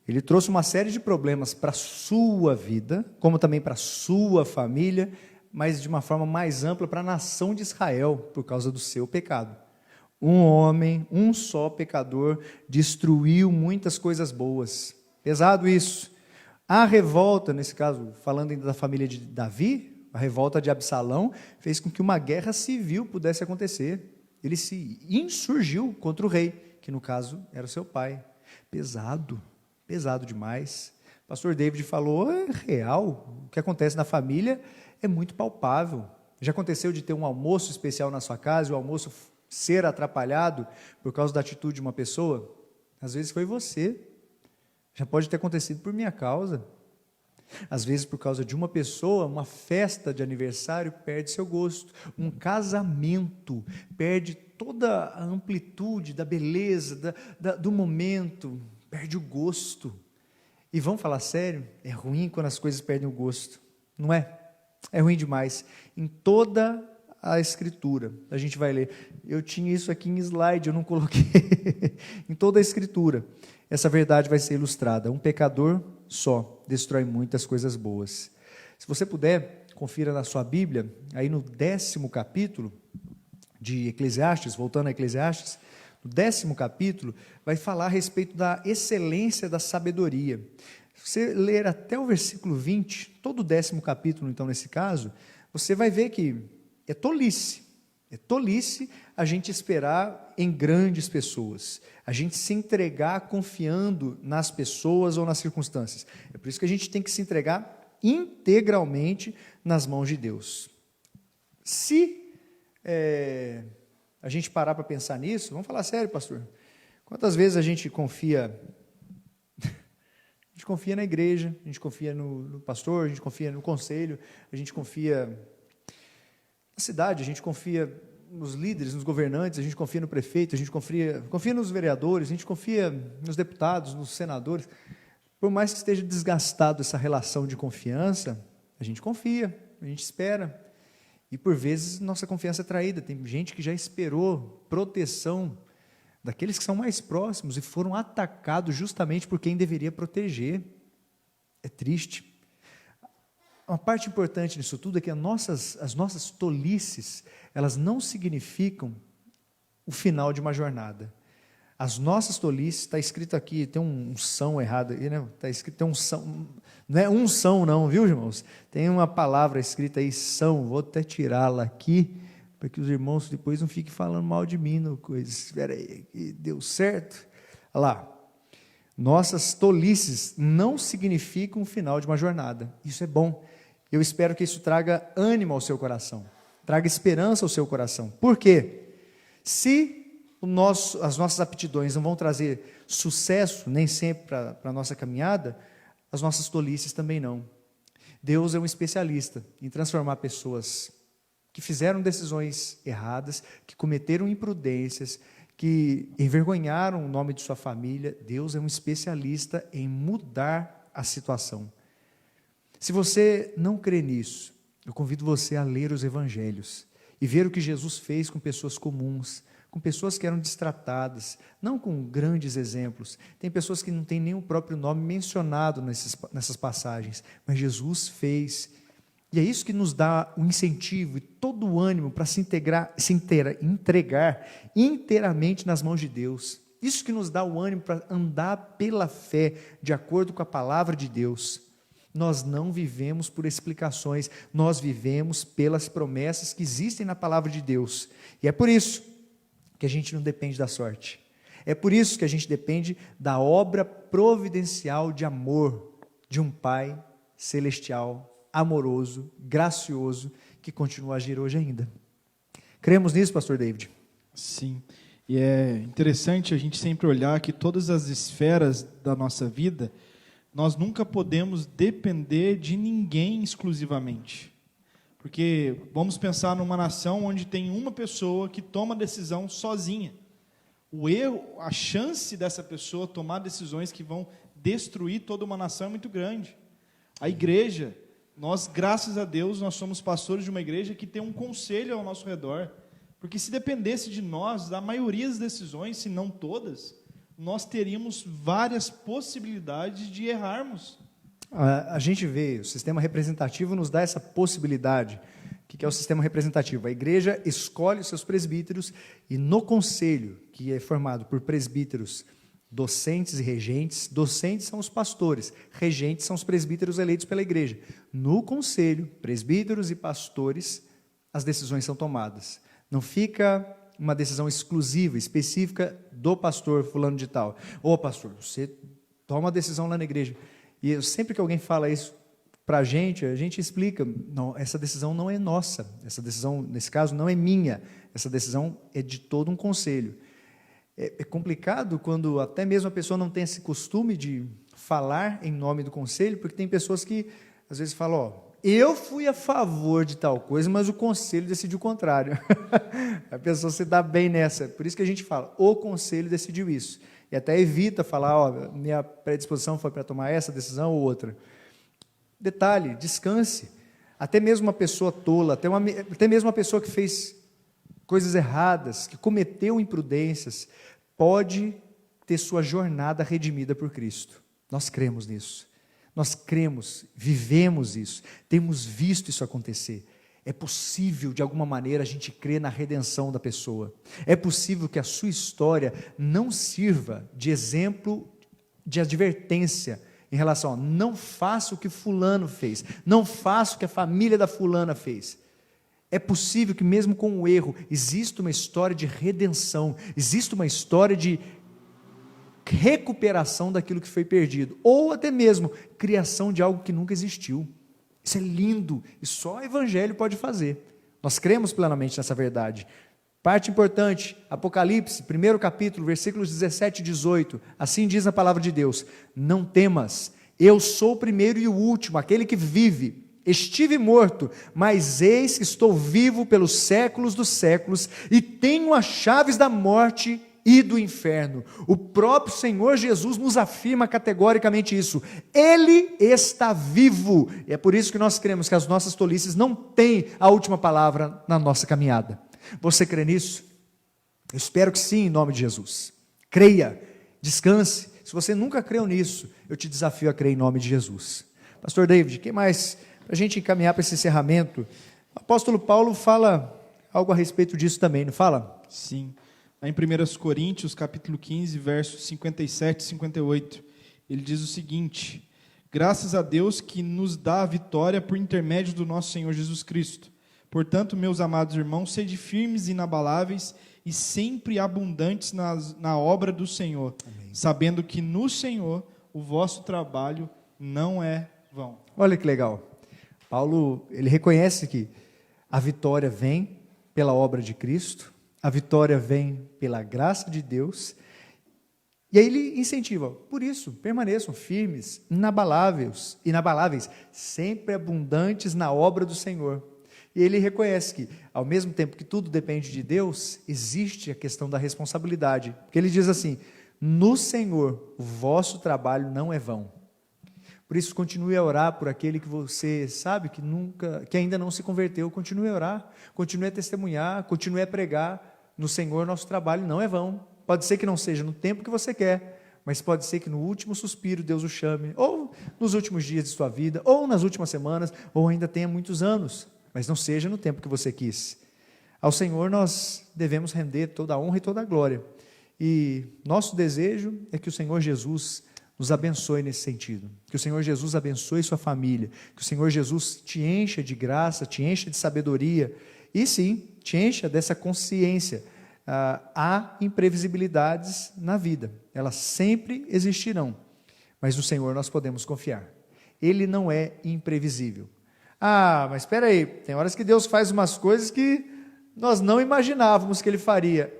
ele trouxe uma série de problemas para a sua vida, como também para a sua família, mas de uma forma mais ampla para a nação de Israel, por causa do seu pecado. Um homem, um só pecador, destruiu muitas coisas boas. Pesado isso. A revolta, nesse caso, falando ainda da família de Davi, a revolta de Absalão, fez com que uma guerra civil pudesse acontecer. Ele se insurgiu contra o rei, que no caso era o seu pai. Pesado, pesado demais. O pastor David falou, é real, o que acontece na família é muito palpável. Já aconteceu de ter um almoço especial na sua casa e o almoço ser atrapalhado por causa da atitude de uma pessoa? Às vezes foi você. Já pode ter acontecido por minha causa. Às vezes, por causa de uma pessoa, uma festa de aniversário perde seu gosto. Um casamento perde toda a amplitude da beleza, do momento, perde o gosto. E vamos falar sério, é ruim quando as coisas perdem o gosto, não é? É ruim demais. Em toda a Escritura, a gente vai ler. Eu tinha isso aqui em slide, eu não coloquei. Em toda a Escritura, essa verdade vai ser ilustrada. Um pecador só destrói muitas coisas boas. Se você puder, confira na sua Bíblia, aí no 10º capítulo de Eclesiastes, voltando a Eclesiastes, no 10º capítulo, vai falar a respeito da excelência da sabedoria. Se você ler até o versículo 20, todo o 10º capítulo, então, nesse caso, você vai ver que é tolice a gente esperar em grandes pessoas, a gente se entregar confiando nas pessoas ou nas circunstâncias. É por isso que a gente tem que se entregar integralmente nas mãos de Deus. Se a gente parar para pensar nisso, vamos falar sério, pastor, Quantas vezes a gente confia na igreja, a gente confia no pastor, a gente confia no conselho, a gente confia na cidade, a gente confia nos líderes, nos governantes, a gente confia no prefeito, a gente confia nos vereadores, a gente confia nos deputados, nos senadores. Por mais que esteja desgastado essa relação de confiança, a gente confia, a gente espera. E por vezes nossa confiança é traída. Tem gente que já esperou proteção daqueles que são mais próximos e foram atacados justamente por quem deveria proteger. É triste. Uma parte importante nisso tudo é que as nossas tolices, elas não significam o final de uma jornada. As nossas tolices, está escrito aqui, tem um são errado aí, né? Está escrito, tem um são, não é unção não, viu, irmãos? Tem uma palavra escrita aí, são, vou até tirá-la aqui, para que os irmãos depois não fiquem falando mal de mim, no coisa. Espera aí, que deu certo? Olha lá, nossas tolices não significam o final de uma jornada, isso é bom. Eu espero que isso traga ânimo ao seu coração, traga esperança ao seu coração. Por quê? Se as nossas aptidões não vão trazer sucesso, nem sempre para a nossa caminhada, as nossas tolices também não. Deus é um especialista em transformar pessoas que fizeram decisões erradas, que cometeram imprudências, que envergonharam o nome de sua família. Deus é um especialista em mudar a situação. Se você não crê nisso, eu convido você a ler os evangelhos e ver o que Jesus fez com pessoas comuns, com pessoas que eram destratadas, não com grandes exemplos. Tem pessoas que não têm nem o próprio nome mencionado nessas passagens, mas Jesus fez. E é isso que nos dá o incentivo e todo o ânimo para se entregar inteiramente nas mãos de Deus. Isso que nos dá o ânimo para andar pela fé, de acordo com a palavra de Deus. Nós não vivemos por explicações, nós vivemos pelas promessas que existem na palavra de Deus. E é por isso que a gente não depende da sorte. É por isso que a gente depende da obra providencial de amor de um Pai celestial, amoroso, gracioso, que continua a agir hoje ainda. Cremos nisso, pastor David? Sim. E é interessante a gente sempre olhar que todas as esferas da nossa vida, nós nunca podemos depender de ninguém exclusivamente. Porque vamos pensar numa nação onde tem uma pessoa que toma decisão sozinha. O erro, a chance dessa pessoa tomar decisões que vão destruir toda uma nação é muito grande. A igreja, nós, graças a Deus, nós somos pastores de uma igreja que tem um conselho ao nosso redor. Porque se dependesse de nós, da maioria das decisões, se não todas, nós teríamos várias possibilidades de errarmos. A gente vê, o sistema representativo nos dá essa possibilidade. O que é o sistema representativo? A igreja escolhe os seus presbíteros e no conselho, que é formado por presbíteros, docentes e regentes, docentes são os pastores, regentes são os presbíteros eleitos pela igreja. No conselho, presbíteros e pastores, as decisões são tomadas. Não fica uma decisão exclusiva, específica do pastor fulano de tal. Ô pastor, você toma a decisão lá na igreja. E sempre que alguém fala isso para a gente explica, não, essa decisão não é nossa, essa decisão, nesse caso, não é minha, essa decisão é de todo um conselho. É complicado quando até mesmo a pessoa não tem esse costume de falar em nome do conselho, porque tem pessoas que às vezes falam, ó, eu fui a favor de tal coisa, mas o conselho decidiu o contrário. A pessoa se dá bem nessa, por isso que a gente fala, o conselho decidiu isso. E até evita falar, ó, minha predisposição foi para tomar essa decisão ou outra. Detalhe, descanse. Até mesmo uma pessoa tola, até mesmo uma pessoa que fez coisas erradas, que cometeu imprudências, pode ter sua jornada redimida por Cristo. Nós cremos nisso. Nós cremos, vivemos isso, temos visto isso acontecer. É possível, de alguma maneira, a gente crer na redenção da pessoa. É possível que a sua história não sirva de exemplo, de advertência, em relação a não faça o que fulano fez, não faça o que a família da fulana fez. É possível que mesmo com o erro, exista uma história de redenção, exista uma história de recuperação daquilo que foi perdido, ou até mesmo criação de algo que nunca existiu. Isso é lindo, e só o Evangelho pode fazer. Nós cremos plenamente nessa verdade. Parte importante, Apocalipse, 1º capítulo, versículos 17 e 18, assim diz a palavra de Deus: não temas, eu sou o primeiro e o último, aquele que vive. Estive morto, mas eis que estou vivo pelos séculos dos séculos, e tenho as chaves da morte e do inferno. O próprio Senhor Jesus nos afirma categoricamente isso. Ele está vivo, e é por isso que nós cremos que as nossas tolices não têm a última palavra na nossa caminhada. Você crê nisso? Eu espero que sim, em nome de Jesus. Creia, descanse. Se você nunca creu nisso, eu te desafio a crer em nome de Jesus. Pastor David, o que mais? Para a gente encaminhar para esse encerramento, o apóstolo Paulo fala algo a respeito disso também, não fala? Sim. Lá em 1 Coríntios, capítulo 15, versos 57 e 58, ele diz o seguinte: graças a Deus que nos dá a vitória por intermédio do nosso Senhor Jesus Cristo. Portanto, meus amados irmãos, sede firmes e inabaláveis e sempre abundantes na obra do Senhor, amém, sabendo que no Senhor o vosso trabalho não é vão. Olha que legal. Paulo, ele reconhece que a vitória vem pela obra de Cristo, a vitória vem pela graça de Deus, e aí ele incentiva, por isso, permaneçam firmes, inabaláveis, sempre abundantes na obra do Senhor. E ele reconhece que, ao mesmo tempo que tudo depende de Deus, existe a questão da responsabilidade. Porque ele diz assim: no Senhor, o vosso trabalho não é vão. Por isso, continue a orar por aquele que você sabe que ainda não se converteu. Continue a orar, continue a testemunhar, continue a pregar. No Senhor, nosso trabalho não é vão. Pode ser que não seja no tempo que você quer, mas pode ser que no último suspiro Deus o chame, ou nos últimos dias de sua vida, ou nas últimas semanas, ou ainda tenha muitos anos. Mas não seja no tempo que você quis. Ao Senhor nós devemos render toda a honra e toda a glória. E nosso desejo é que o Senhor Jesus nos abençoe nesse sentido. Que o Senhor Jesus abençoe sua família. Que o Senhor Jesus te encha de graça, te encha de sabedoria. E sim, te encha dessa consciência. Há imprevisibilidades na vida. Elas sempre existirão. Mas no Senhor nós podemos confiar. Ele não é imprevisível. Mas espera aí, tem horas que Deus faz umas coisas que nós não imaginávamos que Ele faria.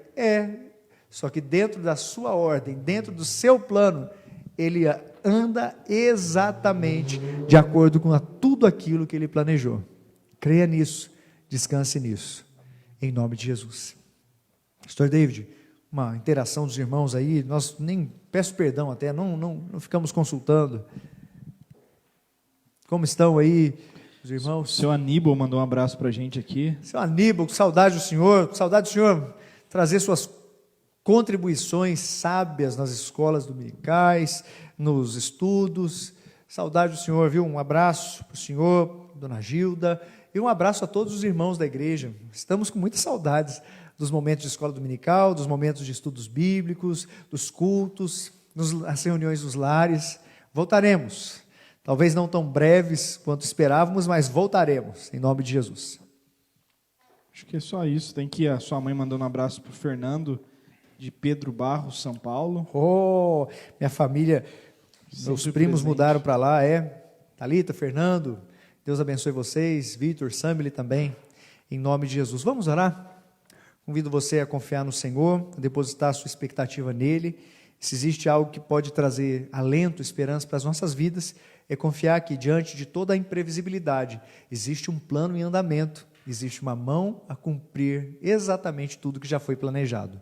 Só que dentro da sua ordem, dentro do seu plano, Ele anda exatamente de acordo com tudo aquilo que Ele planejou. Creia nisso, descanse nisso, em nome de Jesus. Pastor David, uma interação dos irmãos aí, nós nem, peço perdão até, não ficamos consultando. Como estão aí os irmãos? Seu Aníbal mandou um abraço para a gente aqui. Seu Aníbal, com saudade do senhor trazer suas contribuições sábias nas escolas dominicais, nos estudos. Saudade do senhor, viu? Um abraço para o senhor, dona Gilda, e um abraço a todos os irmãos da igreja. Estamos com muitas saudades dos momentos de escola dominical, dos momentos de estudos bíblicos, dos cultos, as reuniões dos lares. Voltaremos. Talvez não tão breves quanto esperávamos, mas voltaremos, em nome de Jesus. Acho que é só isso. Tem que a sua mãe mandando um abraço para o Fernando, de Pedro Barros, São Paulo. Minha família, meus primos mudaram para lá, Thalita, Fernando, Deus abençoe vocês, Vitor, Samile também, em nome de Jesus. Vamos orar? Convido você a confiar no Senhor, a depositar a sua expectativa nele. Se existe algo que pode trazer alento, esperança para as nossas vidas, é confiar que diante de toda a imprevisibilidade, existe um plano em andamento, existe uma mão a cumprir exatamente tudo que já foi planejado.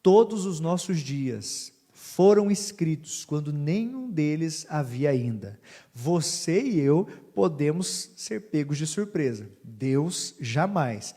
Todos os nossos dias foram escritos quando nenhum deles havia ainda. Você e eu podemos ser pegos de surpresa. Deus jamais.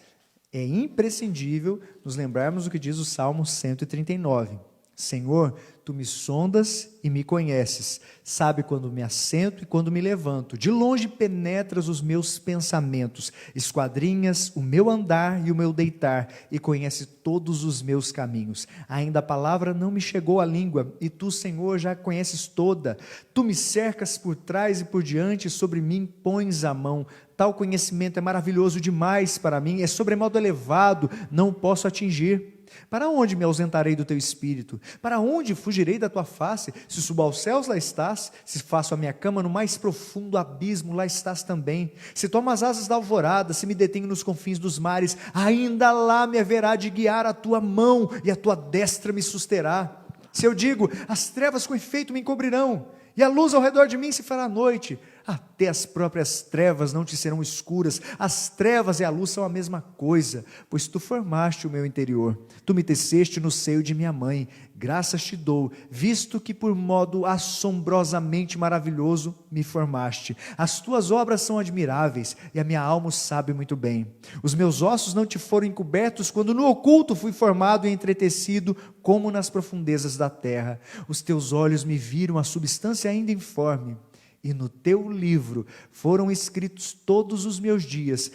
É imprescindível nos lembrarmos do que diz o Salmo 139. Senhor, Tu me sondas e me conheces, sabe quando me assento e quando me levanto, de longe penetras os meus pensamentos, esquadrinhas o meu andar e o meu deitar, e conhece todos os meus caminhos. Ainda a palavra não me chegou à língua, e Tu, Senhor, já a conheces toda. Tu me cercas por trás e por diante, e sobre mim pões a mão. Tal conhecimento é maravilhoso demais para mim, é sobremodo elevado, não posso atingir. Para onde me ausentarei do teu espírito? Para onde fugirei da tua face? Se subo aos céus, lá estás. Se faço a minha cama no mais profundo abismo, lá estás também. Se tomo as asas da alvorada, se me detenho nos confins dos mares, ainda lá me haverá de guiar a tua mão, e a tua destra me susterá. Se eu digo, as trevas com efeito me encobrirão, e a luz ao redor de mim se fará noite, até as próprias trevas não te serão escuras. As trevas e a luz são a mesma coisa, pois tu formaste o meu interior, tu me teceste no seio de minha mãe. Graças te dou, visto que por modo assombrosamente maravilhoso me formaste. As tuas obras são admiráveis, e a minha alma o sabe muito bem. Os meus ossos não te foram encobertos, quando no oculto fui formado e entretecido, como nas profundezas da terra. Os teus olhos me viram a substância ainda informe, e no teu livro foram escritos todos os meus dias,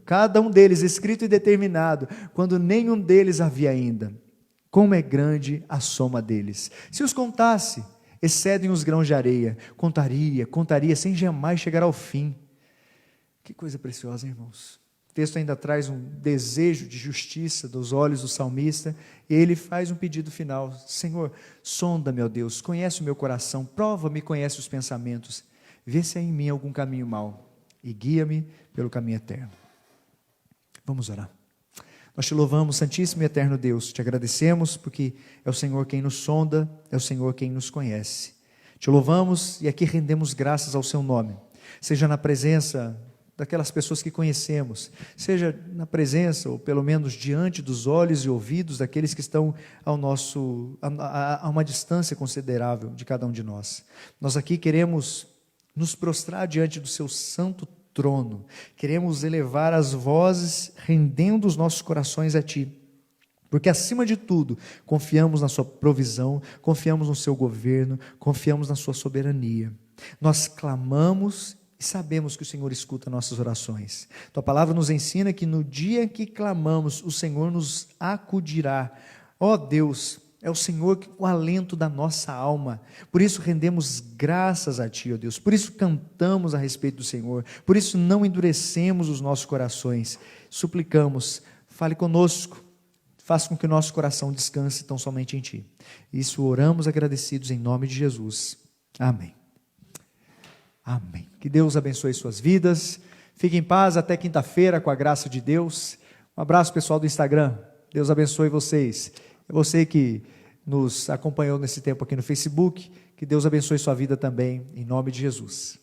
cada um deles escrito e determinado, quando nenhum deles havia ainda. Como é grande a soma deles! Se os contasse, excedem os grãos de areia. Contaria, sem jamais chegar ao fim. Que coisa preciosa, irmãos. O texto ainda traz um desejo de justiça dos olhos do salmista, e ele faz um pedido final: Senhor, sonda-me, ó Deus, conhece o meu coração, prova-me, conhece os pensamentos, vê se há em mim algum caminho mau, e guia-me pelo caminho eterno. Vamos orar. Nós te louvamos, Santíssimo e Eterno Deus, te agradecemos porque é o Senhor quem nos sonda, é o Senhor quem nos conhece. Te louvamos e aqui rendemos graças ao seu nome, seja na presença daquelas pessoas que conhecemos, seja na presença, ou pelo menos diante dos olhos e ouvidos daqueles que estão a uma distância considerável de cada um de nós. Nós aqui queremos nos prostrar diante do seu santo trono, queremos elevar as vozes, rendendo os nossos corações a ti, porque acima de tudo, confiamos na sua provisão, confiamos no seu governo, confiamos na sua soberania. Nós clamamos e sabemos que o Senhor escuta nossas orações. Tua palavra nos ensina que no dia que clamamos, o Senhor nos acudirá. Ó Deus, é o Senhor o alento da nossa alma. Por isso rendemos graças a Ti, ó Deus. Por isso cantamos a respeito do Senhor. Por isso não endurecemos os nossos corações. Suplicamos, fale conosco. Faça com que o nosso coração descanse tão somente em Ti. Isso oramos agradecidos em nome de Jesus. Amém. Amém. Que Deus abençoe suas vidas. Fiquem em paz até quinta-feira, com a graça de Deus. Um abraço, pessoal do Instagram. Deus abençoe vocês. É você que nos acompanhou nesse tempo aqui no Facebook. Que Deus abençoe sua vida também, em nome de Jesus.